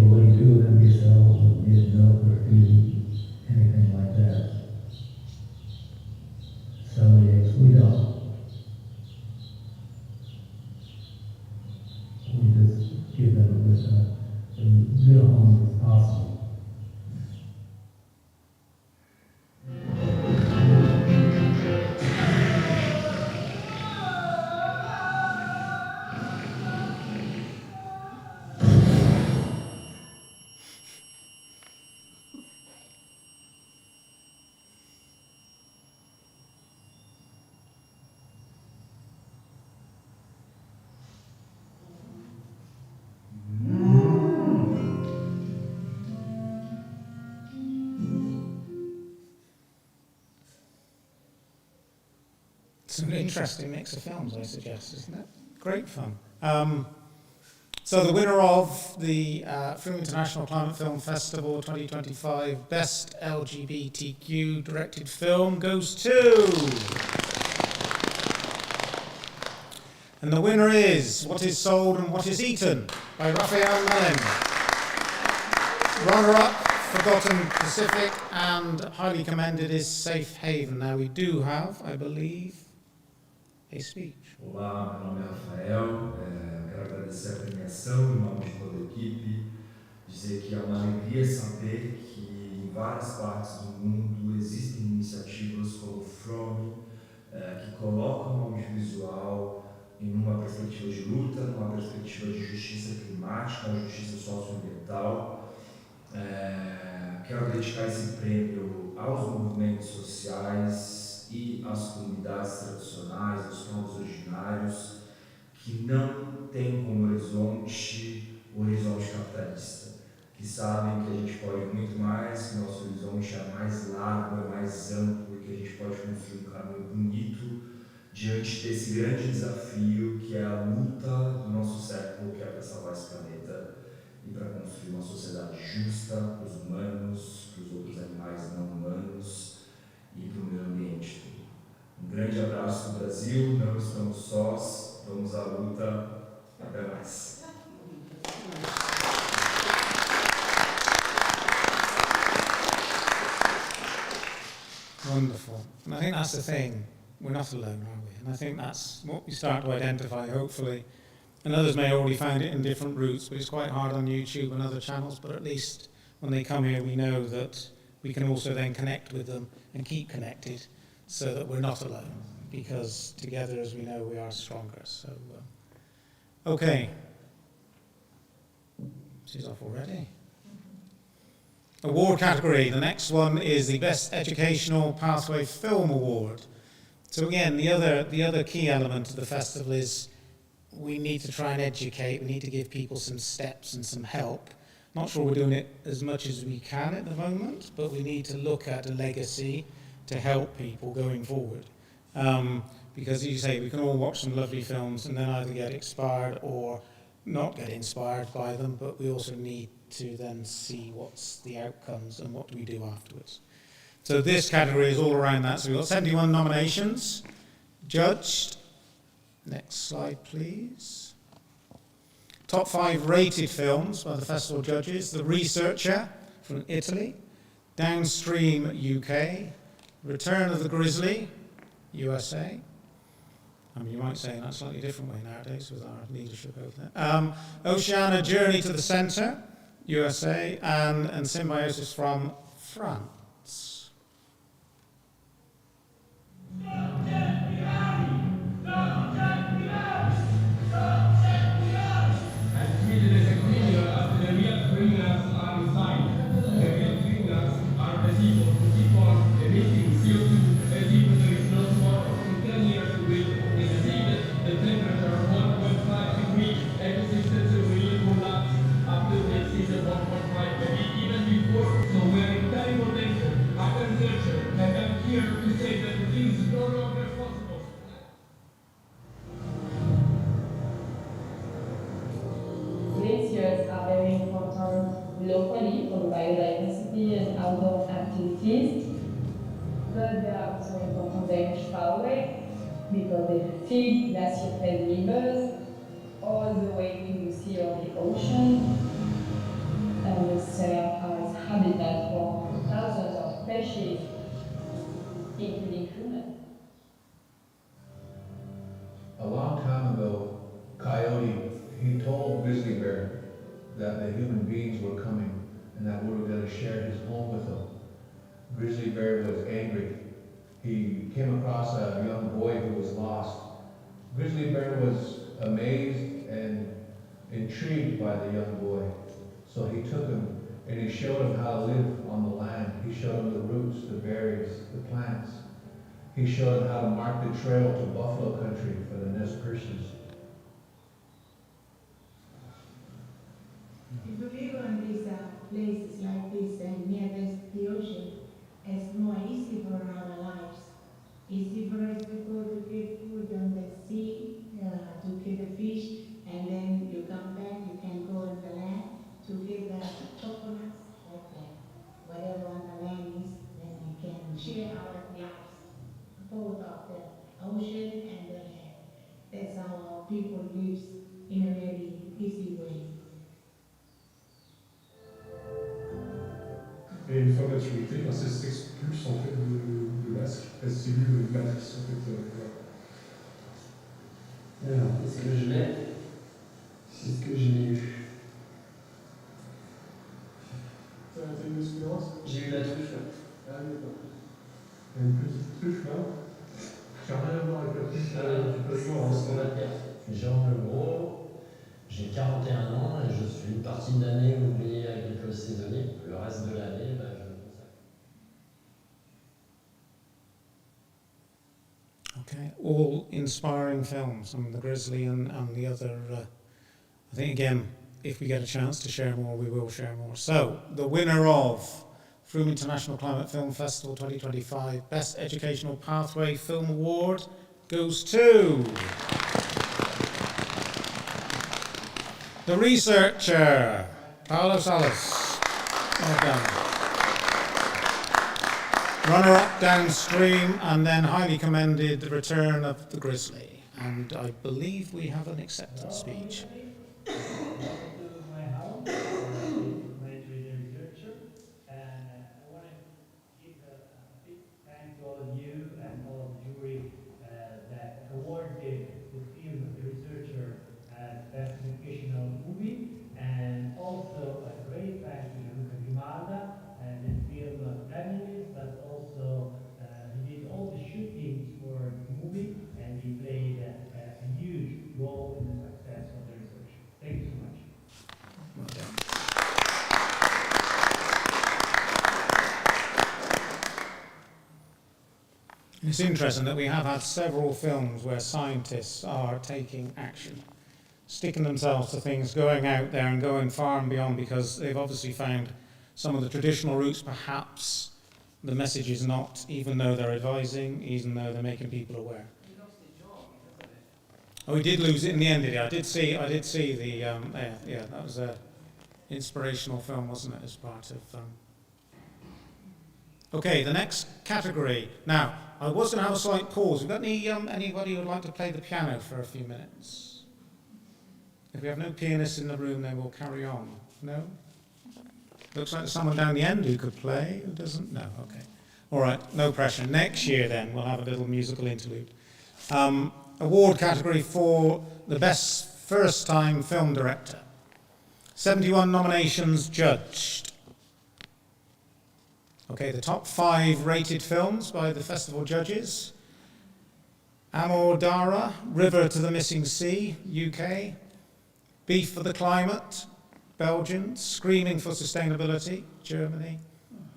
It's an interesting mix of films, I suggest, isn't it? Great fun. So the winner of the Frome International Climate Film Festival 2025 Best LGBTQ Directed Film goes to... And the winner is What is Sold and What is Eaten by Raphael Mellin. Runner-up, Forgotten Pacific, and highly commended is Safe Haven. Now we do have, I believe, a speech. Olá, meu nome é Rafael, quero agradecer a premiação em nome de toda a equipe, dizer que é uma alegria saber que em várias partes do mundo existem iniciativas como o Frome, que colocam o audiovisual em uma perspectiva de luta, numa perspectiva de justiça climática, justiça socioambiental. Quero dedicar esse prêmio aos movimentos sociais e às comunidades tradicionais, aos povos originários, que não têm como horizonte o horizonte capitalista, que sabem que a gente pode muito mais, que nosso horizonte é mais largo, é mais amplo, e que a gente pode construir um caminho bonito diante desse grande desafio que é a luta do nosso século, que é para salvar esse planeta e para construir uma sociedade justa para os humanos, para os outros animais não humanos e para o meio ambiente. Um grande abraço do Brasil, não estamos sós, vamos à luta, até mais. Wonderful. And I think that's the thing. We're not alone, are we? And I think that's what we start to identify, hopefully. And others may already find it in different routes, but it's quite hard on YouTube and other channels. But at least when they come here, we know that we can also then connect with them and keep connected so that we're not alone. Because together, as we know, we are stronger. So, okay. She's off already. Award category. The next one is the Best Educational Pathway Film Award. So again, the other key element of the festival is we need to try and educate. We need to give people some steps and some help. Not sure we're doing it as much as we can at the moment, but we need to look at a legacy to help people going forward. Because as you say, we can all watch some lovely films and then either get inspired or not get inspired by them, but we also need to then see what's the outcomes and what do we do afterwards. So this category is all around that. So we've got 71 nominations, judged. Next slide, please. Top 5 rated films by the festival judges. The Researcher from Italy, Downstream UK, Return of the Grizzly, USA. I mean, you might say in a slightly different way nowadays with our leadership over there. Oceania, Journey to the Centre, USA, and Symbiosis from France. Glaciers are very important locally for the biodiversity and outdoor activities, but they are also important very much far away because they feed glacier-fed rivers all the way to the sea or the ocean, and they serve as habitat for thousands of species, including humans. A long time ago, Coyote, he told Grizzly Bear that the human beings were coming and that we were going to share his home with them. Grizzly Bear was angry. He came across a young boy who was lost. Grizzly Bear was amazed and intrigued by the young boy. So he took him and he showed him how to live on the land. He showed him the roots, the berries, the plants. He showed him how to mark the trail to buffalo country for the Nez Perces. If you live on these places like this and near the ocean, it's more easy for our lives. Easy for us to go to get share our lives, both of the ocean and the land. That's how our people lives in a very easy way. Et une fois maturité, ben, ça s'expulse en fait de l'asque. Les cellules matrices en fait. Voilà. Alors, est-ce que je l'ai? Est-ce que je l'ai eu? T'as eu l'expérience? J'ai eu la truffe. Ah oui, d'accord. Il y a une petite truffe là. Ça n'a rien à voir avec la truffe du pavillon. C'est ce qu'on va dire. Je suis Jérôme Legros, j'ai 41 ans et je suis partie de l'année ouvrier agricole saisonnier. Le reste de l'année, bah, je me consacre. Okay, all inspiring films, some of the Grizzly and the other. I think again, if we get a chance to share more, we will share more. So, the winner of Frome International Climate Film Festival 2025 Best Educational Pathway Film Award goes to the researcher, Paolo Salas. Well done. Runner-up Downstream, and then highly commended The Return of the Grizzly. And I believe we have an acceptance speech. Welcome to my house. I'm documentary researcher, and I want to give a big thank to all of you and all of the jury that awarded the film The Researcher as Best Educational Movie, and also a great thank to Gianluca Grimalda and the film Families, but also he did all the shootings for the movie, and he played a huge role in the success of the research. Thank you so much. Well done. It's interesting that we have had several films where scientists are taking action, sticking themselves to things, going out there and going far and beyond, because they've obviously found some of the traditional routes, perhaps the message is not, even though they're advising, even though they're making people aware. He lost his job because of it. Oh, he did lose it in the end, did he? I did see the, yeah, that was a inspirational film, wasn't it, as part of... Okay, the next category. Now, I was going to have a slight pause. We've got anybody who would like to play the piano for a few minutes? If we have no pianists in the room, then we'll carry on. No? Looks like there's someone down the end who could play. Who doesn't? No, okay. All right, no pressure. Next year, then, we'll have a little musical interlude. Award category for the best first-time film director. 71 nominations judged. Okay, the top 5 rated films by the festival judges. Amor Dara, River to the Missing Sea, UK. Beef for the Climate, Belgium. Screaming for Sustainability, Germany.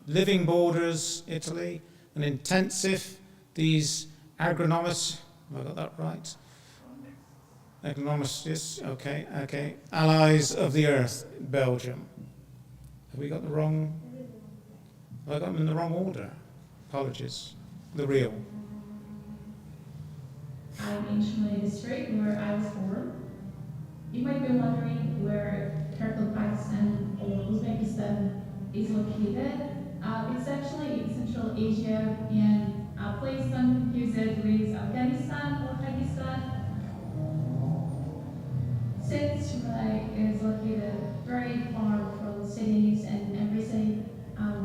Living Borders, Italy. And Intensive, these agronomists, have I got that right? Agronomists, okay. Allies of the Earth, Belgium. Have we got the wrong? Have I got them in the wrong order? Apologies. The real. I'm in Chile district where I was born. You might be wondering where Turkmenistan or Uzbekistan is located. It's actually in Central Asia, and please don't confuse it with Afghanistan or Pakistan. Since Chile is located very far from cities and everything,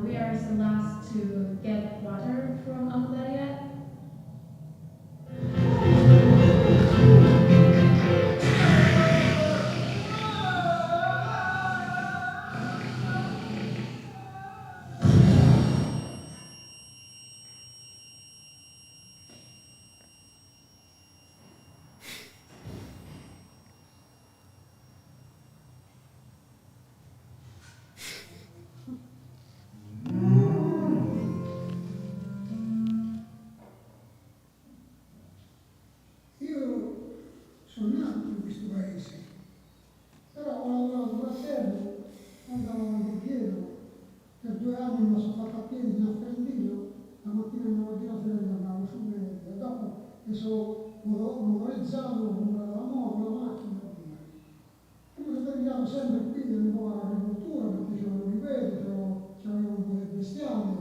we are the last to get water from Australia. Sono nato in questo paese, però ho lavorato per terra, andavo avanti indietro, per 2 anni mi sono fatto a piedi fino a Ferentino, la mattina andavo a la sera andavo su e dopo mi sono motorizzato, ho comprato la moto, la macchina e via. E mi sono dedicato sempre qui un po' all'agricoltura perché c'avevo il ripeto, c'avevo un po' di bestiame.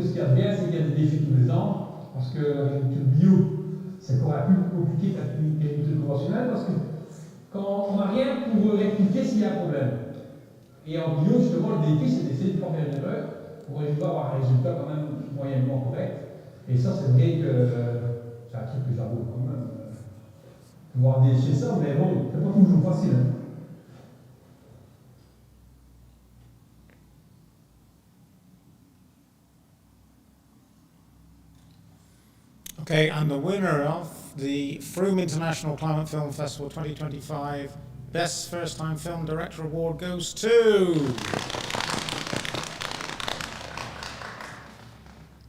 que ce qu'il y a de bien, c'est qu'il y a des défis tous les ans, parce que l'agriculture bio, c'est encore un peu plus compliqué que l'agriculture conventionnelle, parce que quand on n'a rien pour rectifier s'il y a un problème. Et en bio, justement, le défi, c'est d'essayer de ne pas faire une erreur pour arriver à avoir un résultat quand même moyennement correct. Et ça, c'est vrai que c'est un truc que j'avoue quand même. Pouvoir déchirer ça, mais bon, c'est pas toujours facile. Hein. Okay, and the winner of the Frome International Climate Film Festival 2025 Best First Time Film Director Award goes to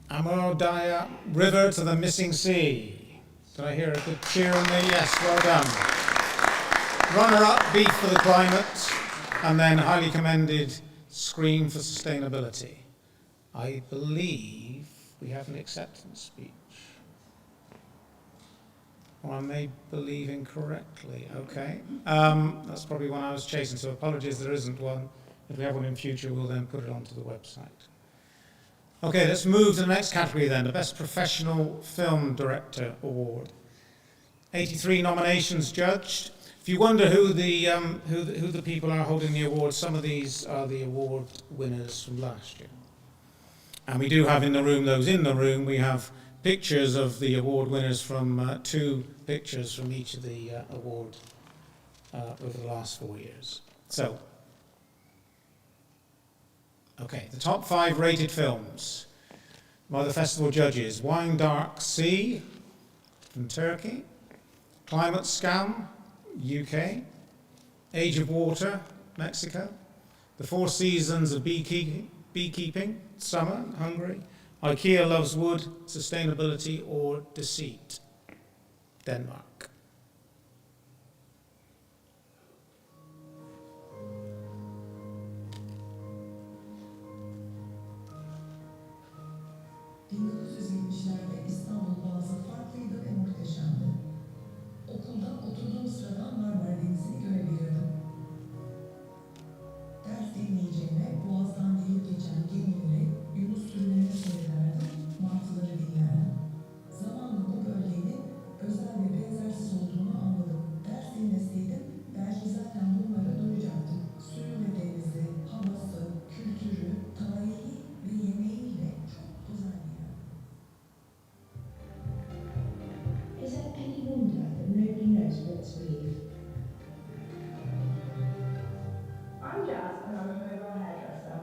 Amodaya River to the Missing Sea. Did I hear a good cheer in there? Yes, well done. Runner-up, Beef for the Climate, and then highly commended Scream for Sustainability. I believe we have an acceptance speech. Or I may believe incorrectly. Okay. That's probably one I was chasing, so apologies there isn't one. If we have one in future, we'll then put it onto the website. Okay, let's move to the next category then, the Best Professional Film Director Award. 83 nominations judged. If you wonder who the people are holding the awards, some of these are the award winners from last year. And we do have in the room, those in the room, we have pictures of the award winners from 2 pictures from each of the awards over the last 4 years. So, okay, the top 5 rated films by the festival judges: Wine Dark Sea from Turkey, Climate Scam, UK, Age of Water, Mexico, The 4 Seasons of Beekeeping, Summer, Hungary, IKEA Loves Wood, Sustainability or Deceit, Denmark. İstanbul Boğazı farklıydı ve muhteşemdi. Okulda oturduğum sırada Marmara Denizi'ni görebilirdim. Ders dinleyeceğime Boğaz'dan gelip geçen gemileri, Yunus türlerini seyrederdim, martıları dinlerdim. Zamanla bu bölgenin özel ve benzersiz olduğunu anladım. Ders dinleseydim belki zaten bunları duyacaktım. Suyu ve denizi, havası, kültürü, tarihi ve yemeğiyle çok güzel bir yer. Is it any wonder that nobody knows what to believe? I'm Jazz and I'm a mobile hairdresser.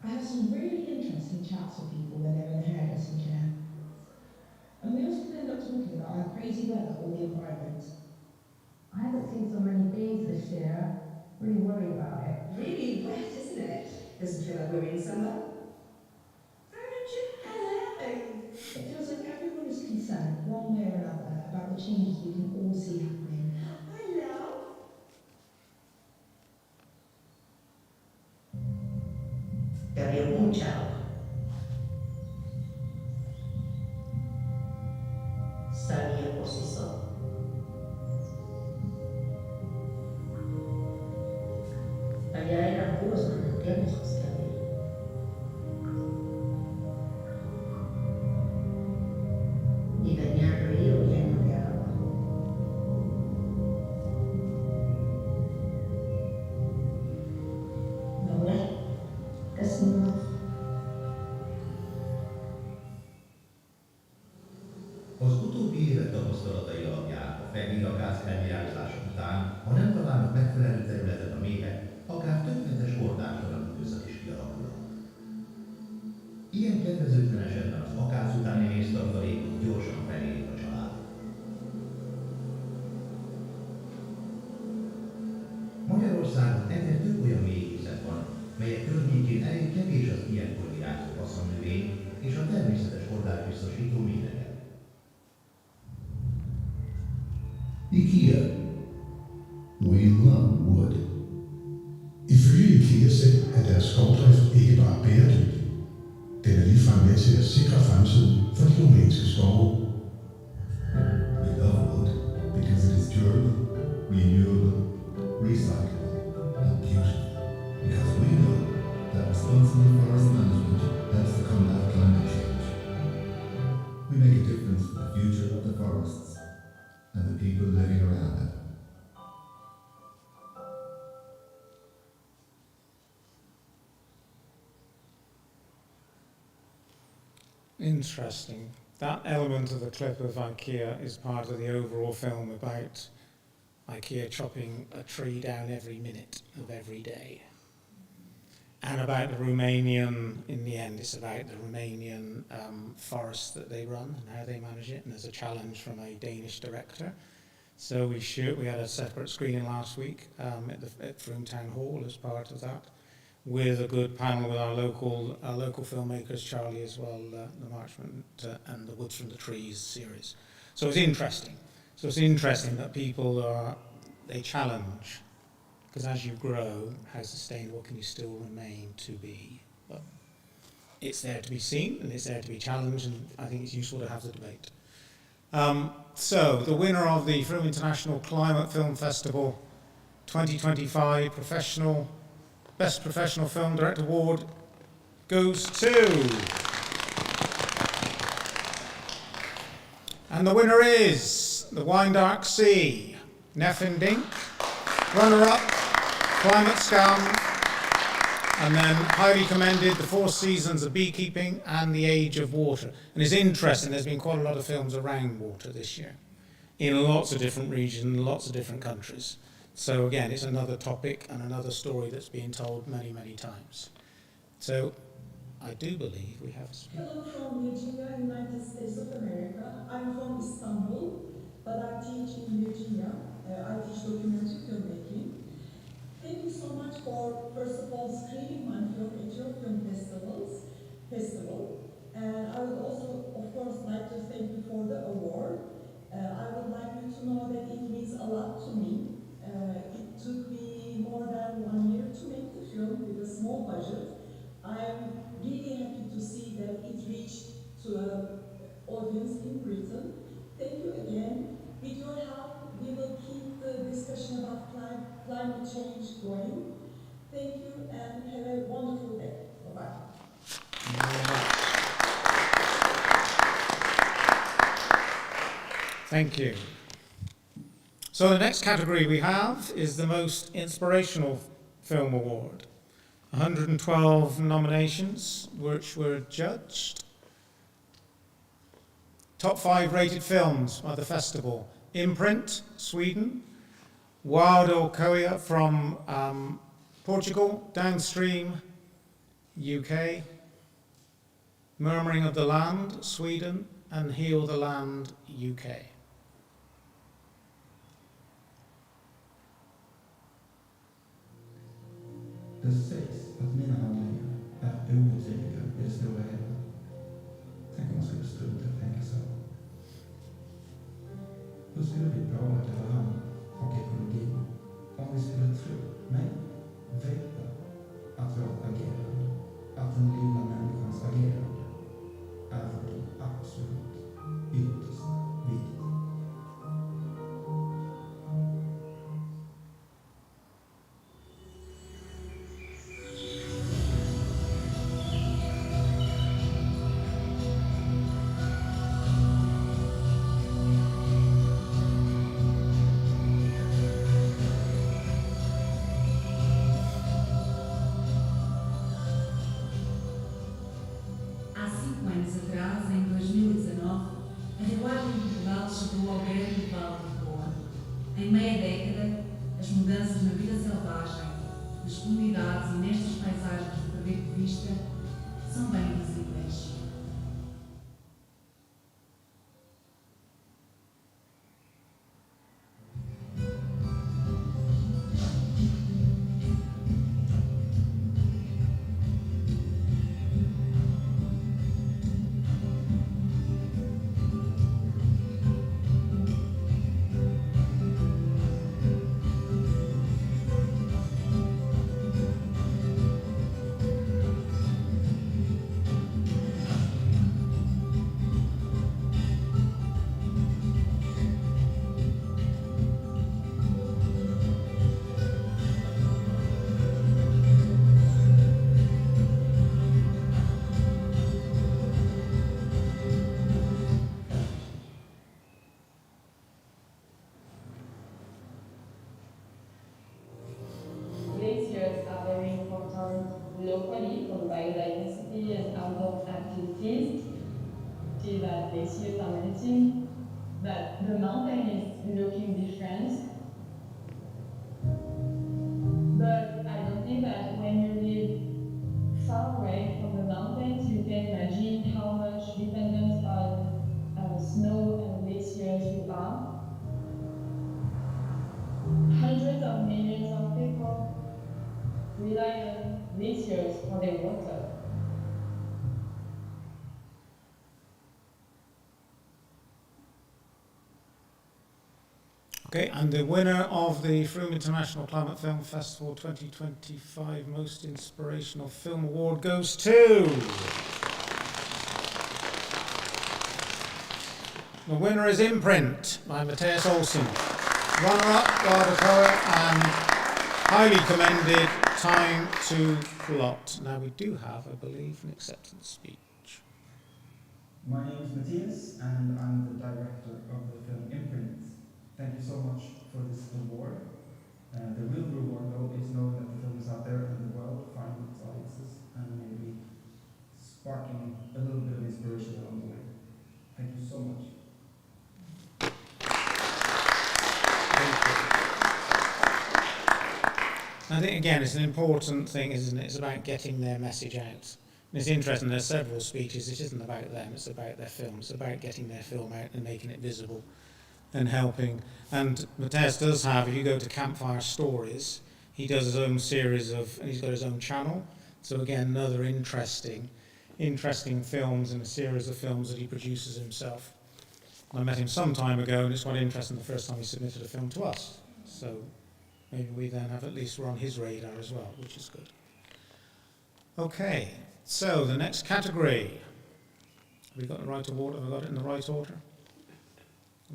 I have some really interesting chats with people when they're in a hairdressing chair. And we often end up talking about our crazy weather or the environment. I haven't seen so many bees this year. Really worried about it. Really wet, isn't it? Doesn't feel like we're in summer. Hello! It feels like everyone is concerned, one way or another, about the changes we can all see happening. Hello! Te había mucha agua. Salía por sí solo. Allá eran puros manantiales los que había. Y tenía el río lleno de agua. Lovely. Isn't it? Az utóbbi évek tapasztalatai alapján a fehér-akác elvirágzások után, ha nem találnak megfelelő területet a méhek, akár tökéletes hordástalan időszak is kialakulhat. Ilyen kedvezőtlen esetben az akác utáni méztartalékok gyorsan felérik a családot. Magyarországon egyre több olyan méhészet van, melyek környékén elég kevés az ilyenkor virágzó haszonnövény és a természetes hordást biztosító méreg. IKEA. We love wood. Ifølge IKEA-selv er deres skovdrift ikke bare bæredygtig. Den er ligefrem med til at sikre fremtiden for de rumænske skove. We love wood because it is durable, renewable, recyclable, and beautiful. Because we know that responsible forest management helps to combat climate Interesting. That element of the clip of IKEA is part of the overall film about IKEA chopping a tree down every minute of every day. And about the Romanian, in the end, it's about the Romanian forest that they run and how they manage it. And there's a challenge from a Danish director. So we had a separate screening last week at Frome Town Hall as part of that, with a good panel with our local filmmakers, Charlie as well, the Marchment and the Woods from the Trees series. So it's interesting. So it's interesting that people they challenge, because as you grow, how sustainable can you still remain to be? But it's there to be seen and it's there to be challenged, and I think it's useful to have the debate. So the winner of the Frome International Climate Film Festival 2025 Best Professional Film Director Award goes to... And the winner is The Wine Dark Sea, Neffin Dink. Runner-up, Climate Scam, and then highly commended The Four Seasons of Beekeeping and The Age of Water. And it's interesting, there's been quite a lot of films around water this year, in lots of different regions, lots of different countries. So again, it's another topic and another story that's been told many, many times. So I do believe we have a speaker. Hello from Virginia, United States of America. I'm from Istanbul, but I teach in Virginia. I teach documentary filmmaking. Thank you so much for, first of all, screening my film at your film festival. And I would also, of course, like to thank you for the award. I would like you to know that it means a lot to me. It took me more than 1 year to make the film with a small budget. I'm really happy to see that it reached to an audience in Britain. Thank you again. With your help, we will keep the discussion about climate change going. Thank you and have a wonderful day. Bye-bye. Thank you. So the next category we have is the Most Inspirational Film Award. 112 nominations which were judged. Top 5 rated films by the festival: Imprint, Sweden; Wild Orcoia from Portugal; Downstream, UK; Murmuring of the Land, Sweden; and Heal the Land, UK. Det sägs att mina handlingar är obetydliga i det stora hela. Tänk om man skulle strunta i att tänka så. Hur skulle vi påverka varandra och ekologin om vi skulle tro, nej, veta att vårt agerande, att den lilla människans agerande är för dem absolut ytterst viktigt? Há 5 anos atrás, em 2019, a reguagem de Portugal chegou ao grande vale de Lisboa. Em meia década, as mudanças na vida selvagem, nas comunidades e nestas paisagens de perder de vista são bem visíveis. Glaciers are very important locally for the biodiversity and outdoor activities, see that glaciers are melting, that the mountain is looking different. But I don't think that when you live far away from the mountains, you can imagine how much dependent on snow and glaciers you are. Hundreds of millions of people rely on glaciers for their water. Okay, and the winner of the Frome International Climate Film Festival 2025 Most Inspirational Film Award goes to... The winner is Imprint by Matthias Olsen. Runner-up, Gardakoa, and highly commended Time to Plot. Now we do have, I believe, an acceptance speech. My name is Matthias, and I'm the director of the film Imprint. Thank you so much for this award. The real reward, though, is knowing that the film is out there in the world, finding its audiences, and maybe sparking a little bit of inspiration along the way. Thank you so much. I think, again, it's an important thing, isn't it? It's about getting their message out. And it's interesting, there's several speeches, it isn't about them, it's about their film. It's about getting their film out and making it visible and helping. And Matthias does have, if you go to Campfire Stories, he does his own series of, and he's got his own channel. So again, another interesting films and a series of films that he produces himself. I met him some time ago, and it's quite interesting the first time he submitted a film to us. So maybe we then have at least we're on his radar as well, which is good. Okay, so the next category. Have we got the right award? Have I got it in the right order?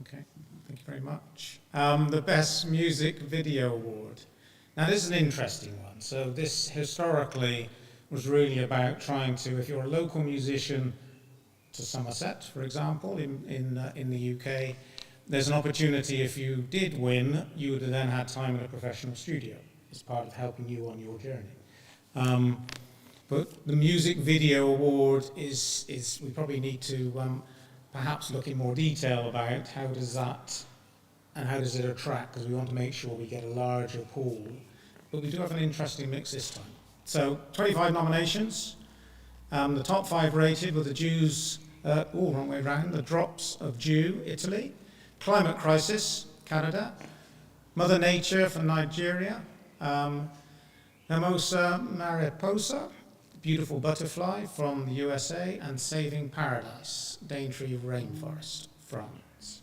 Okay, thank you very much. The Best Music Video Award. Now this is an interesting one. So this historically was really about trying to, if you're a local musician to Somerset, for example, in the UK, there's an opportunity if you did win, you would have then had time in a professional studio as part of helping you on your journey. But the Music Video Award is we probably need to perhaps look in more detail about how does that and how does it attract, because we want to make sure we get a larger pool. But we do have an interesting mix this time. So 25 nominations. The top 5 rated were the Jews, wrong way round, The Drops of Dew, Italy, Climate Crisis, Canada, Mother Nature from Nigeria, Hermosa Mariposa, Beautiful Butterfly from the USA, and Saving Paradise, Daintree Rainforest, France.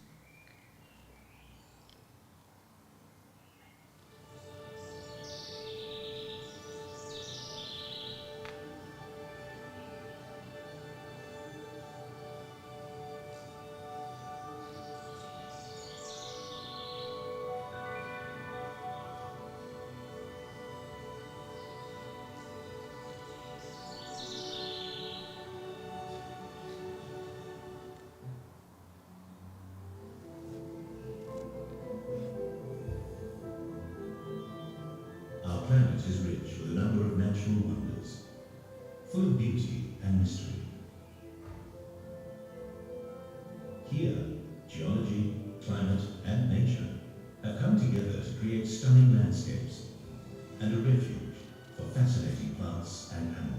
Our planet is rich with a number of natural wonders, full of beauty and mystery. Here, geology, climate, and nature have come together to create stunning landscapes and a refuge for fascinating plants and animals.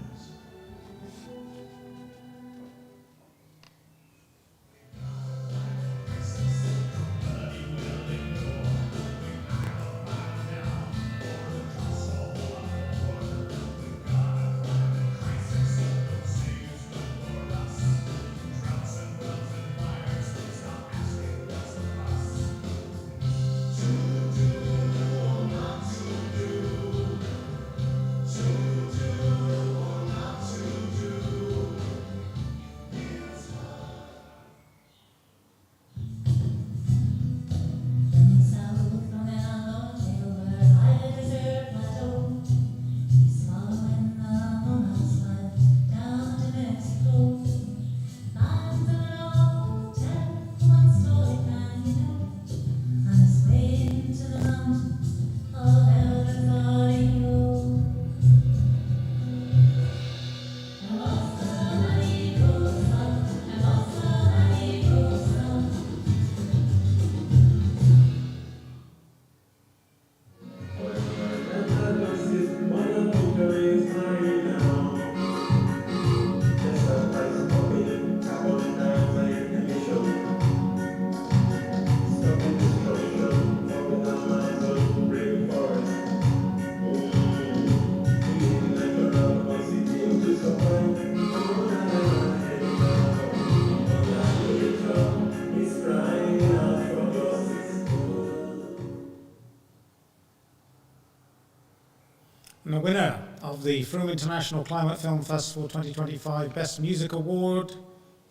And the winner of the Frome International Climate Film Festival 2025 Best Music Award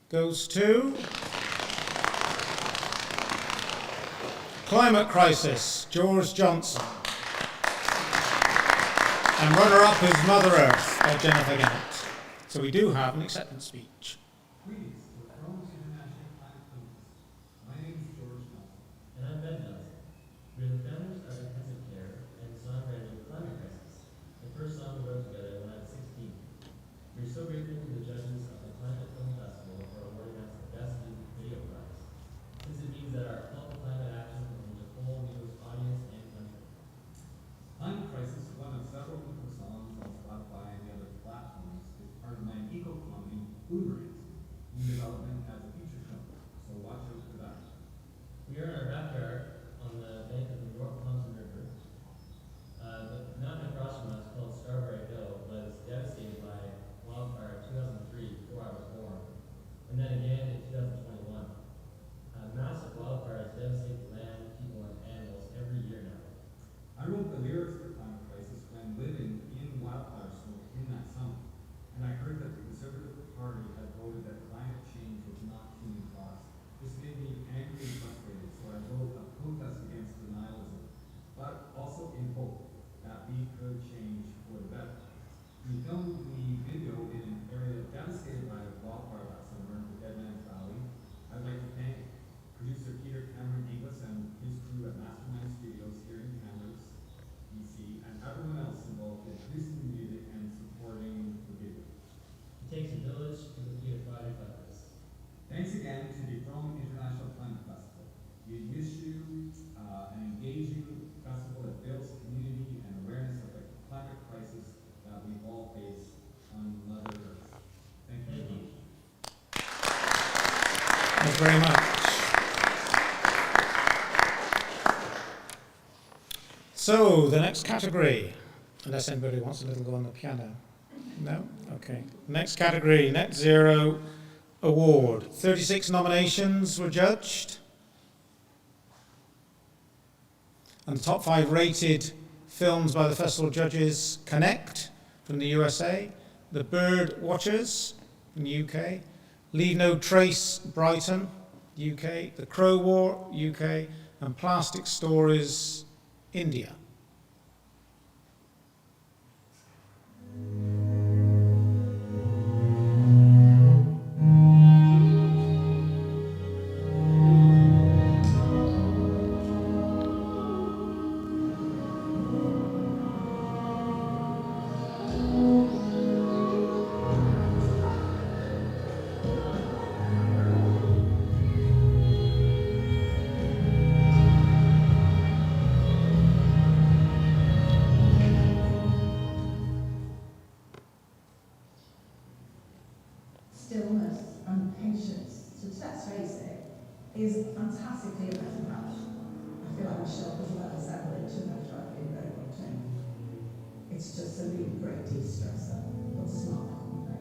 goes to Climate Crisis, George Johnson. And runner-up is Mother Earth by Jennifer Gannett. So we do have an acceptance speech. Greetings to the Frome International Climate Film Festival. My name is George Johnson. And I'm Ben Johnson. We're the founders of Intensive Care and songwriters of Climate Crisis, the first song we wrote together when I was 16. We're so grateful to the judges of the Climate Film Festival for awarding us the Best Music Video Prize, since it means that our call to climate action can reach a whole new audience and country. Climate Crisis, one of several people songs on Spotify and the other platforms, is part of my eco-comedy Boomerangs, in development as a feature film, so watch out for that. We are in our backyard on the bank of the North Thompson River. The mountain across from us, called Strawberry Hill, was devastated by wildfire in 2003, before I was born, and then again in 2021. Massive wildfires devastate land, people, and animals every year now. I wrote the lyrics for Climate Crisis when living in wildfire smoke in that summer, and I heard that the Conservative Party had voted that climate change was not human caused. This made me angry and frustrated, so I wrote a protest against denialism, but also in hope that we could change for the better. We filmed the video in an area devastated by wildfire last summer, the Dead Man's Valley. I'd like to thank producer Peter Cameron Inglis and his crew at Mastermind Studios here in Kamloops, BC, and everyone else involved in producing the music and supporting the video. It takes a village to complete a project like this. Thanks again to the Frome International Climate Festival. We issue an engaging festival that builds community and awareness of the climate crisis that we all face on Mother Earth. Thank you very much. Thanks very much. So, the next category, unless anybody wants a little go on the piano. No? Okay. Next category, Net Zero Award. 36 nominations were judged. And the top 5 rated films by the festival judges: Connect from the USA, The Bird Watchers from the UK, Leave No Trace, Brighton, UK, The Crow War, UK, and Plastic Stories, India. Stillness and patience, so let's face it, is fantastically a mental health. I feel like Michelle was let us out it too much, I feel very much. It's just a really great de-stressor, but it's not complex.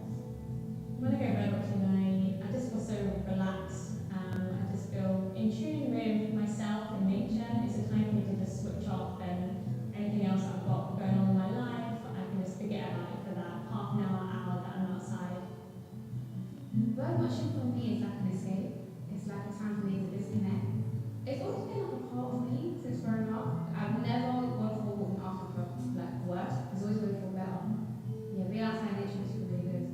When I go birdwatching, I just feel so relaxed. I just feel in tune with myself and nature. It's a time for me to just switch off and anything else I've got going on in my life, I can just forget about it for that half an hour that I'm outside. Bird watching for me is like an escape. It's like a time for me to disconnect. It's always been like a part of me since growing up. I've never gone for a walk after like worse. It's always going for better. Yeah, being outside nature is really good.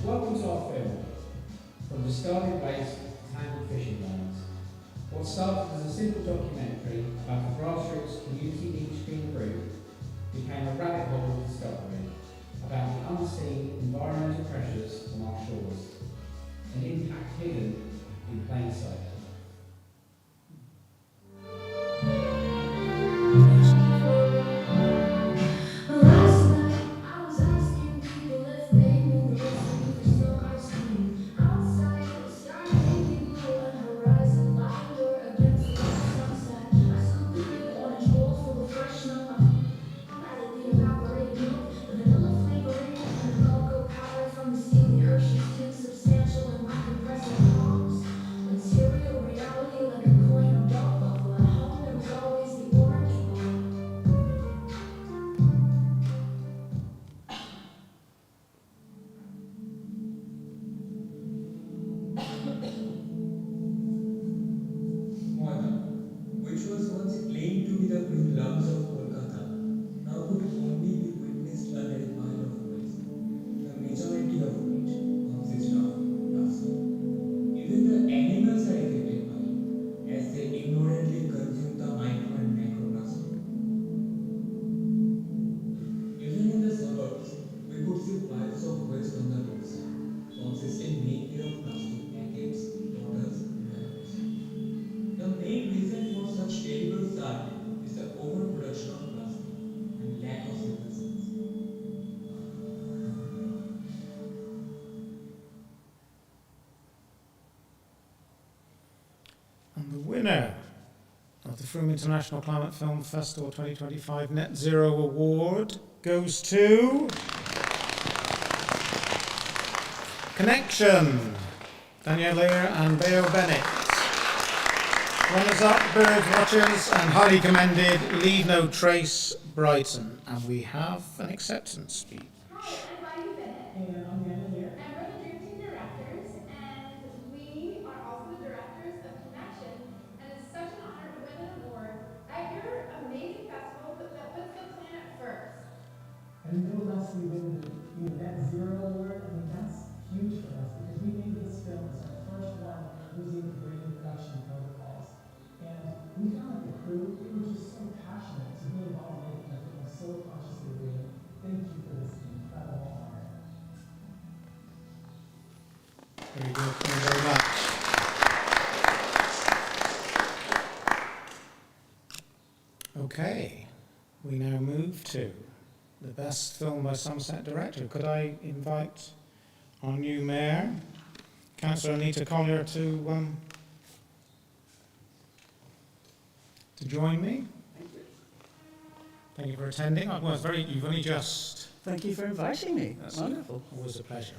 Welcome to our film, From Discarded Waste to Tangled Fishing Lines. What started as a simple documentary about the grassroots community beach stream group became a rabbit hole of discovery about the unseen environmental pressures on our shores, an impact hidden in plain sight. Last night I was asking people if they knew the recipe for snow ice cream. Outside it was starting to get blue and horizon louder against the sunset. I scooped a big orange bowl full of fresh snow. I'm ready to evaporate. Frome International Climate Film Festival 2025 Net Zero Award goes to Connection, Danielle Lear and Beo Bennett. Runners up, Bird Watchers, and highly commended Leave No Trace, Brighton. And we have an acceptance speech. Hi, I'm Bailey Bennett. And I'm Daniel Lear. And we're the Dream Team directors, and we are also the directors of Connection. And it's such an honor to win an award at your amazing festival that puts the planet first. And then with us, we win the Net Zero Award. I mean, that's huge for us because we made this film. It's our first one using green production protocols. And we found that the crew, they were just so passionate to be involved in making a film so consciously green. Thank you for this incredible honor. Very good, thank you very much. Okay, we now move to the best film by Somerset director. Could I invite our new mayor, Councillor Anita Collier, to join me? Thank you. Thank you for attending. You've only just... Thank you for inviting me. That's Wonderful. Always a pleasure.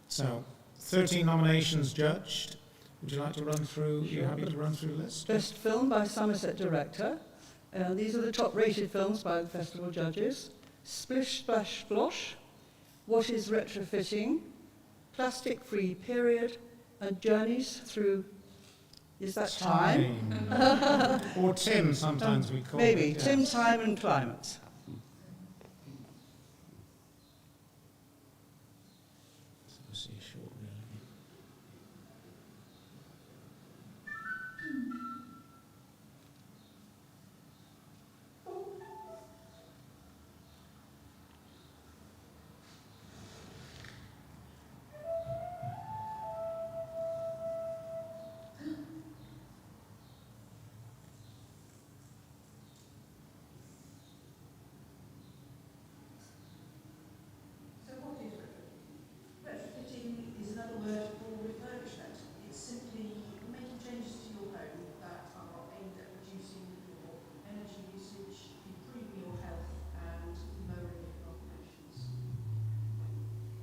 So, 13 nominations judged. Would you like to run through, Sure. you happy to run through the list? Best film by Somerset director. These are the top rated films by the festival judges. Splish Splash Splosh, What is Retrofitting, Plastic Free Period, and Journeys Through, is that time? Or Tim, sometimes we call it. Maybe, Yes. Tim, Time and Climate. So what is retrofitting? Retrofitting is another word for refurbishment. It's simply making changes to your home that are aimed at reducing your energy usage, improving your health, and lowering your carbon emissions.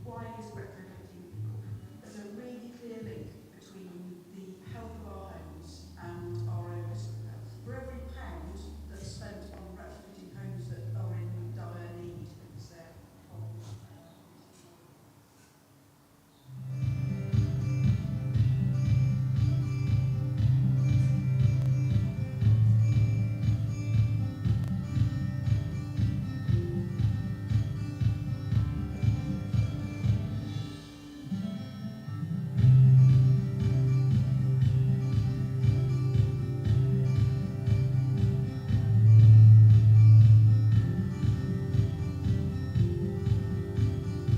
Why is retrofitting important? There's a really clear link between the health of our homes and our own physical health. For every pound that's spent on retrofitting homes that are in dire need because they're old,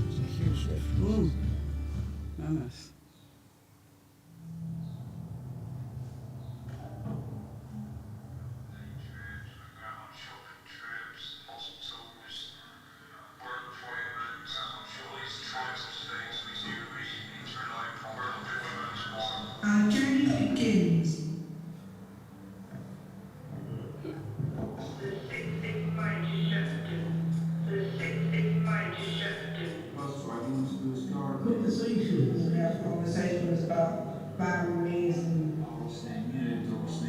It's a huge difference. Nice. our journey begins. Conversations. We have conversations about families and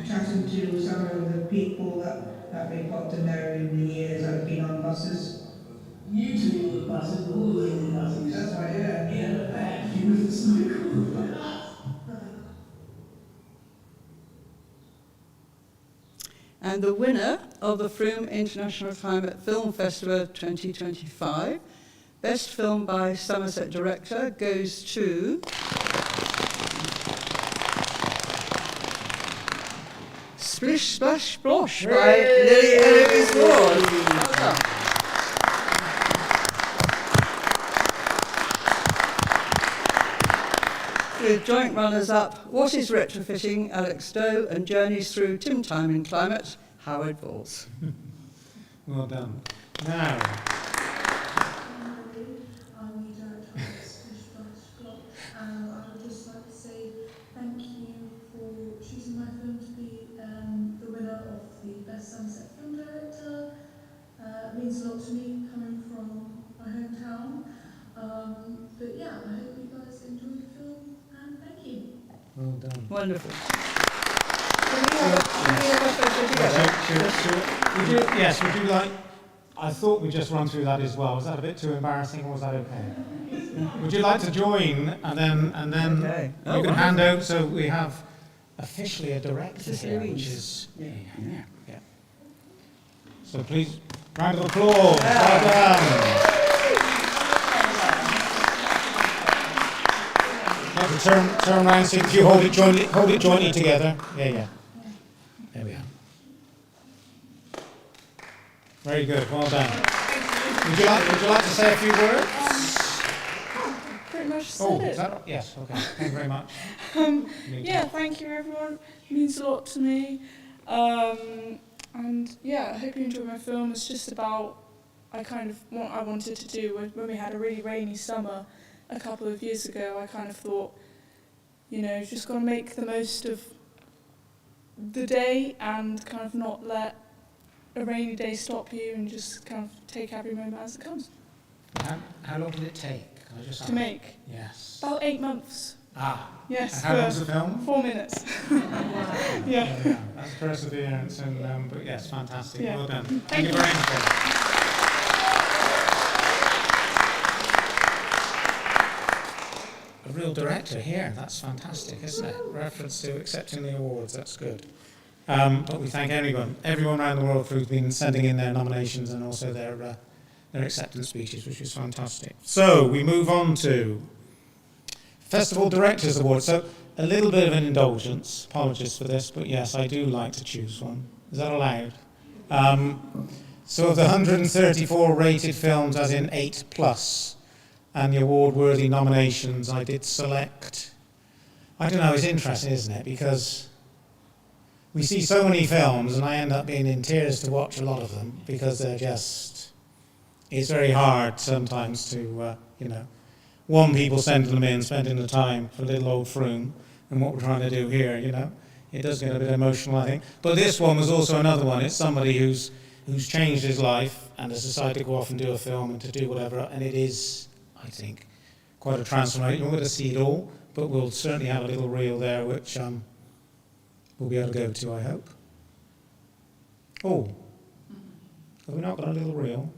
chatting to some of the people that we've got to know in the years that have been on buses. You two were the buses, all the way the buses. That's right, yeah. In the back, you were so cool. And the winner of the Frome International Climate Film Festival 2025, Best Film by Somerset Director, goes to Splish Splash Splosh by Lily Eloise Ward. Well done. With joint runners-up, What is Retrofitting, Alex Doe, and Journeys Through Tim Time and Climate, Howard Balls. Well done. Now, I'm the director of Splish Splash Splotch, and I would just like to say thank you for choosing my film to be the winner Wonderful. Can we have a photo together? Would you like? I thought we'd just run through that as well. Was that a bit too embarrassing, or was that okay? Would you like to join, and then Okay. you can hand out? So we have officially a director This is here, which Louise. is yeah. So please, round of applause. Well done. Like to turn around, see if you hold it jointly together. Yeah. There we are. Very good. Well done. Would you like to say a few words? Pretty much said it. Is that right? Yes. Okay. Thank you very much. Yeah, thank you everyone. It means a lot to me. And yeah, I hope you enjoy my film. It's just about what I wanted to do when we had a really rainy summer a couple of years ago. I kind of thought, just got to make the most of the day and kind of not let a rainy day stop you, and just kind of take every moment as it comes. How long did it take? Can I just ask? To make? Yes. About 8 months. Yes. And how long's the film? 4 minutes. Yeah. That's perseverance, but yes, fantastic. Yeah. Well done. Thank you. Very much. A real director here. That's fantastic, isn't it? Reference to accepting the awards. That's good. But we thank everyone around the world who's been sending in their nominations and also their acceptance speeches, which is fantastic. So we move on to Festival Directors Award. So a little bit of an indulgence. Apologies for this, but yes, I do like to choose one. Is that allowed? So of the 134 rated films, as in 8+, and the award-worthy nominations, I did select. I don't know. It's interesting, isn't it? Because we see so many films, and I end up being in tears to watch a lot of them because they're just. It's very hard sometimes to, people sending them in, spending the time for little old Frome, and what we're trying to do here, It does get a bit emotional, I think. But this one was also another one. It's somebody who's changed his life and has decided to go off and do a film and to do whatever, and it is, I think, quite a transformation. You're not going to see it all, but we'll certainly have a little reel there, which we'll be able to go to, I hope. Oh, have we not got a little reel?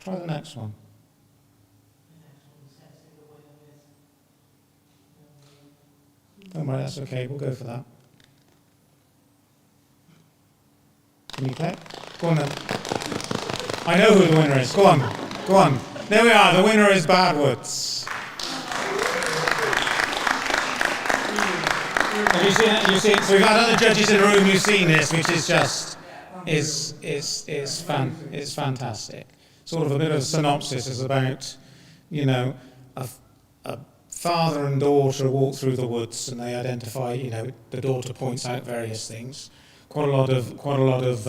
Try the next one. Don't worry, that's okay. We'll go for that. Can you play? Go on then. I know who the winner is. Go on. Go on. There we are. The winner is Badwoods. Have you seen it? You've seen it? So we've had other judges in the room who've seen this, which is just it's fantastic. Sort of a bit of a synopsis is about, a father and daughter walk through the woods and they identify, the daughter points out various things. Quite a lot of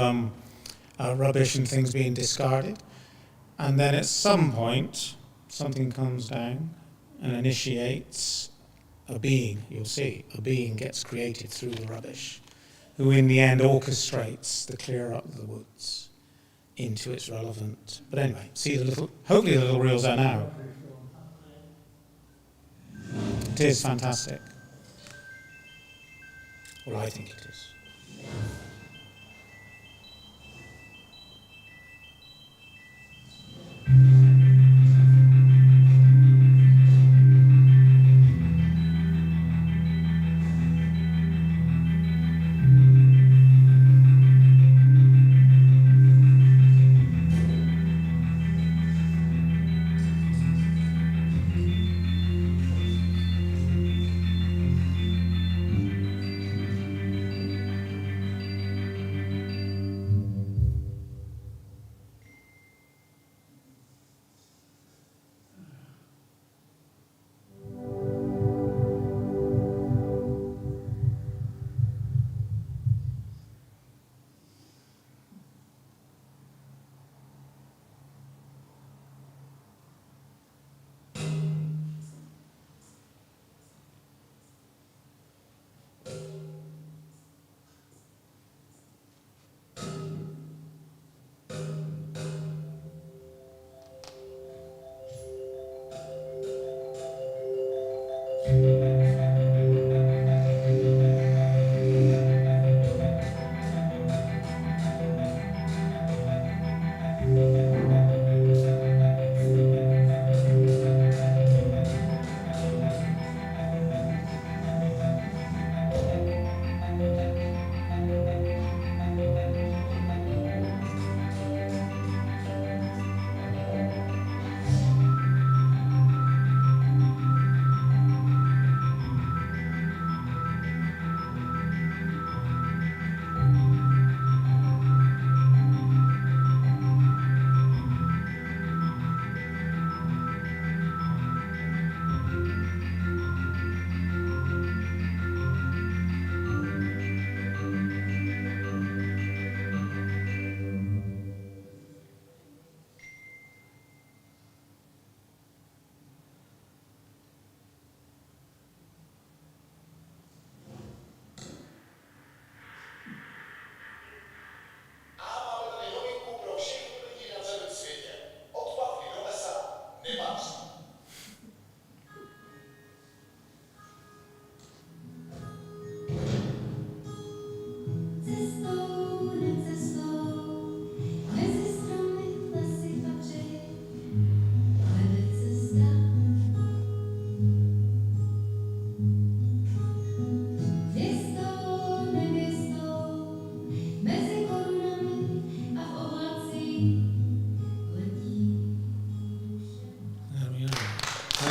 rubbish and things being discarded. And then at some point, something comes down and initiates a being, you'll see, a being gets created through the rubbish, who in the end orchestrates the clear up of the woods into its relevant. But anyway, hopefully the little reels are now. It is fantastic. Well, I think it is.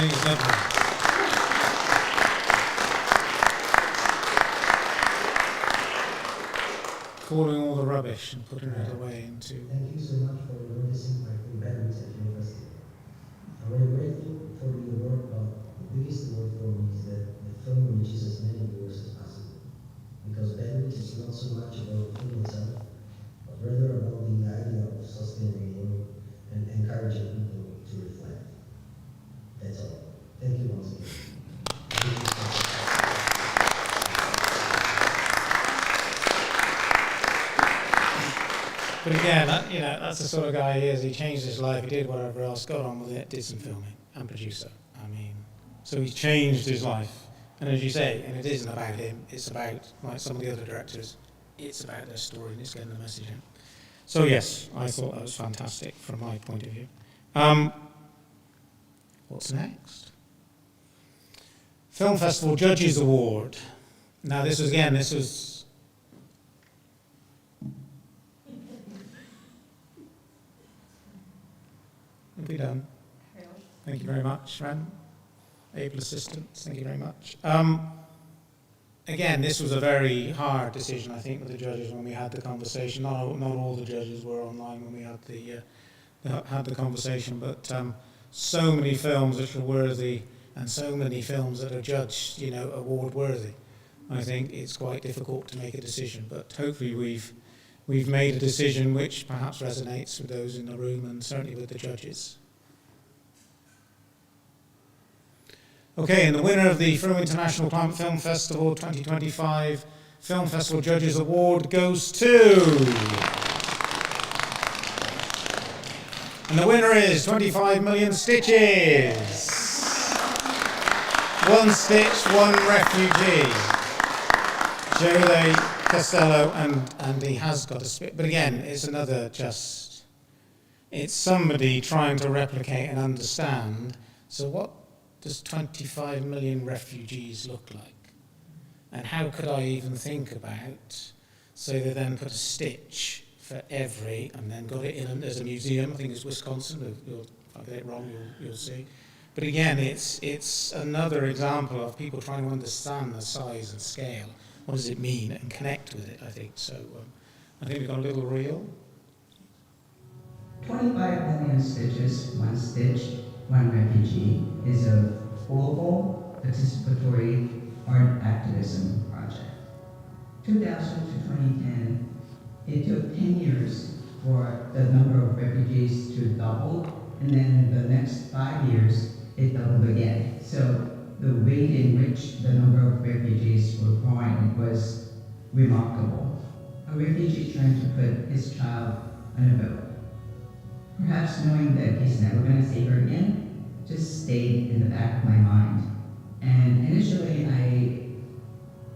think it's lovely. Calling all the rubbish and putting it away into... Thank you so much for noticing my film Bedouins at Film Festival. I'm very grateful for the award, but the biggest award for me is that the film reaches as many viewers as possible. Because Bedouins is not so much about the film itself, but rather about the idea of sustaining and encouraging people to reflect. That's all. Thank you once again. But again, that's the sort of guy he is. He changed his life, he did whatever else, got on with it, did some filming and producer. So he's changed his life. And as you say, and it isn't about him, it's about, like some of the other directors, it's about their story and it's getting the message in. So yes, I thought that was fantastic from my point of view. What's next? Film Festival Judges Award. Now this was... Have we done? Thank you very much, Ren. Able assistants, thank you very much. Again, this was a very hard decision, I think, with the judges when we had the conversation. Not all the judges were online when we had the conversation, but so many films which are worthy and so many films that are judged, award worthy. I think it's quite difficult to make a decision, but hopefully we've made a decision which perhaps resonates with those in the room and certainly with the judges. Okay, and the winner of the Frome International Climate Film Festival 2025 Film Festival Judges Award goes to... And the winner is 25 Million Stitches. One Stitch, One Refugee. Jose Costello, and he has got a spit. But again, it's another it's somebody trying to replicate and understand. So what does 25 million refugees look like? And how could I even think about, so they then put a stitch for every, and then got it in, there's a museum, I think it's Wisconsin, if I get it wrong, you'll see. But again, it's another example of people trying to understand the size and scale. What does it mean? And connect with it, I think. So I think we've got a little reel. 25 Million Stitches, One Stitch, One Refugee is a global participatory art activism project. 2000 to 2010, it took 10 years for the number of refugees to double, and then the next 5 years, it doubled again. So the rate in which the number of refugees were growing was remarkable. A refugee trying to put his child on a boat, perhaps knowing that he's never going to see her again, just stayed in the back of my mind. And initially I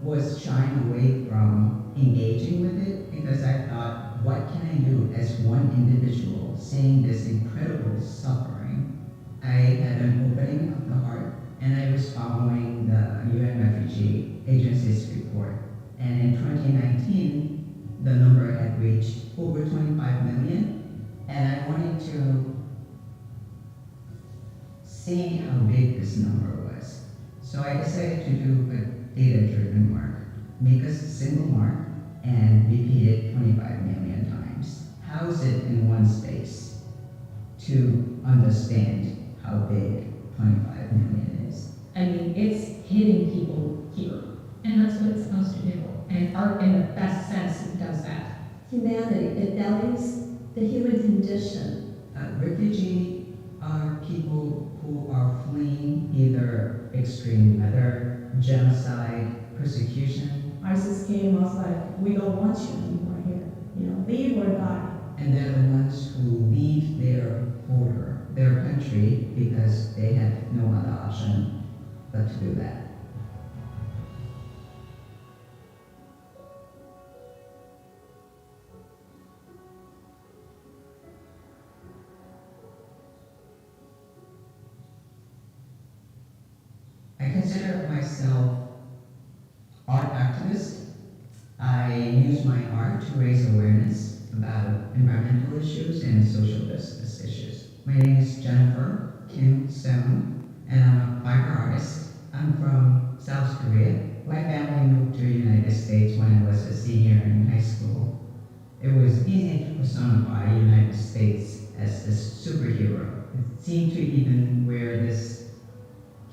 was shying away from engaging with it because I thought, what can I do as one individual seeing this incredible suffering? I had an opening of the heart, and I was following the UN Refugee Agency's report. And in 2019, the number had reached over 25 million, and I wanted to see how big this number was. So I decided to do a data-driven mark, make a single mark, and repeat it 25 million times. House it in one space to understand how big 25 million is. I mean, it's hitting people here, and that's what it's supposed to do. And art, in the best sense, does that. Humanity, it values the human condition. Refugee are people who are fleeing either extreme weather, genocide, persecution. ISIS came and was like, we don't want you anymore here. Leave or die. And they're the ones who leave their border, their country, because they have no other option but to do that. I consider myself art activist. I use my art to raise awareness about environmental issues and social justice issues. My name is Jennifer Kim Soon, and I'm easy to personify the United States as this superhero. It seemed to even wear this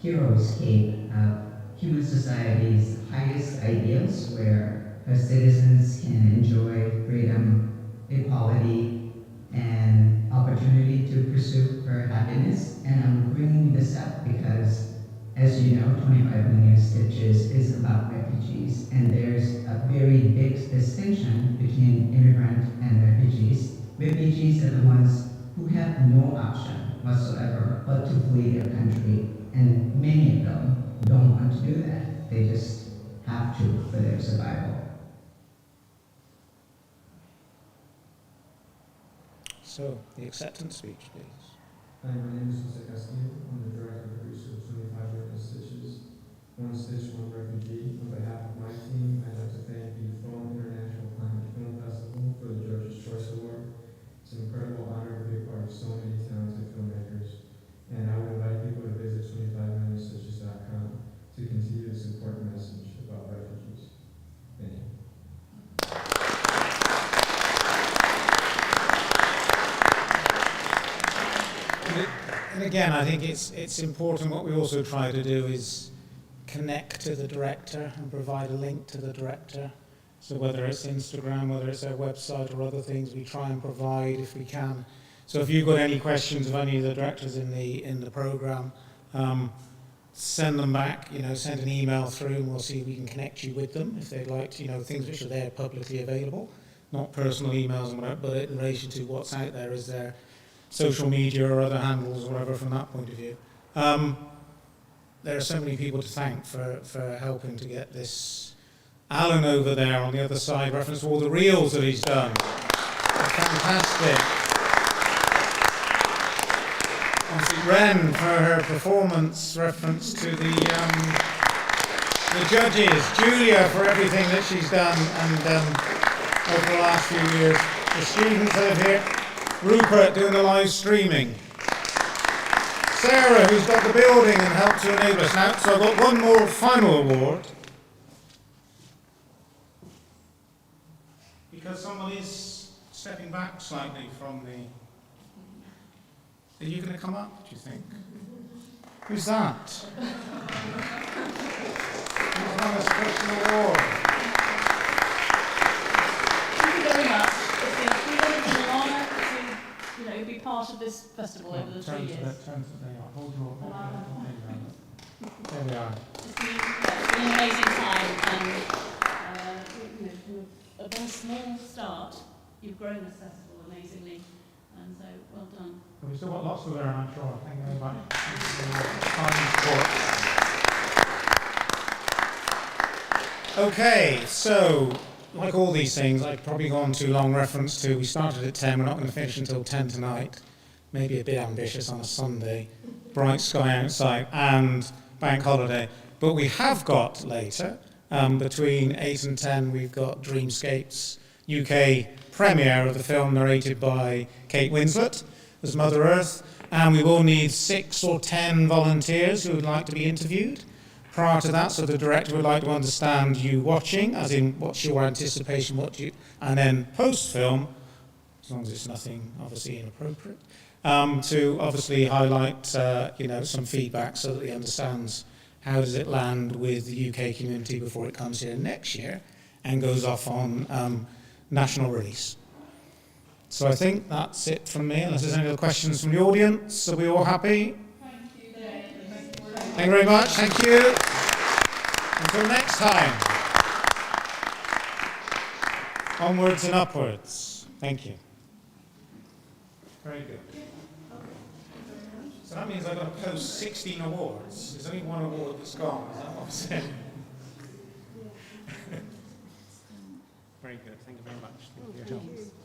hero's cape of human society's highest ideals, where her citizens can enjoy freedom, equality, and opportunity to pursue her happiness. And I'm bringing this up because, as you know, 25 Million Stitches is about refugees, and there's a very big distinction between immigrant and refugees. Refugees are the ones who have no option whatsoever but to flee their country, and many of them don't want to do that. They just have to for their survival. So, the acceptance speech, please. Hi, my name is Jose Castillo. I'm the director of research 25 Million Stitches. One Stitch, One Refugee. On behalf of my team, I'd like to thank the Frome International Climate Film Festival for the Judges' Choice Award. It's an incredible honor to be a part of so many talented filmmakers. And I would invite people to visit 25millionstitches.com to continue this important message about refugees. Thank you. And again, I think it's important. What we also try to do is connect to the director and provide a link to the director. So whether it's Instagram, whether it's our website or other things, we try and provide if we can. So if you've got any questions of any of the directors in the program, send them back. Send an email through, and we'll see if we can connect you with them if they'd like. Things which are there publicly available, not personal emails and whatever, but in relation to what's out there, is there social media or other handles or whatever from that point of view. There are so many people to thank for helping to get this. Alan over there on the other side referenced all the reels that he's done. They're fantastic. Obviously, Ren for her performance reference to the judges. Julia for everything that she's done and over the last few years. The students that are here. Rupert doing the live streaming. Sarah, who's got the building and helped to enable us now. So I've got one more final award. Because someone is stepping back slightly from the... Are you going to come up, do you think? Who's that? Who's won a special award? Thank you very much. It's been an honour to be part of this festival over the 3 years. There we are. It's been an amazing time, and from a very small start, you've grown this festival amazingly, and so well done. We've still got lots to learn, I'm sure. Thank you very much. Okay, so like all these things, I've probably gone too long reference to, we started at 10, we're not going to finish until 10 tonight. Maybe a bit ambitious on a Sunday, bright sky outside and bank holiday. But we have got later, between 8 and 10, we've got Dreamscape's UK premiere of the film narrated by Kate Winslet as Mother Earth. And we will need 6 or 10 volunteers who would like to be interviewed prior to that, so the director would like to understand you watching, as in what's your anticipation, and then post-film, as long as it's nothing obviously inappropriate, to obviously highlight some feedback so that he understands how does it land with the UK community before it comes here next year and goes off on national release. So I think that's it from me, unless there's any other questions from the audience. Are we all happy? Thank you very much. Thank you. Until next time. Onwards and upwards. Thank you. Very good. So that means I've got to post 16 awards. There's only one award that's gone. Is that what I'm saying? Very good. Thank you very much. Thank you for your help.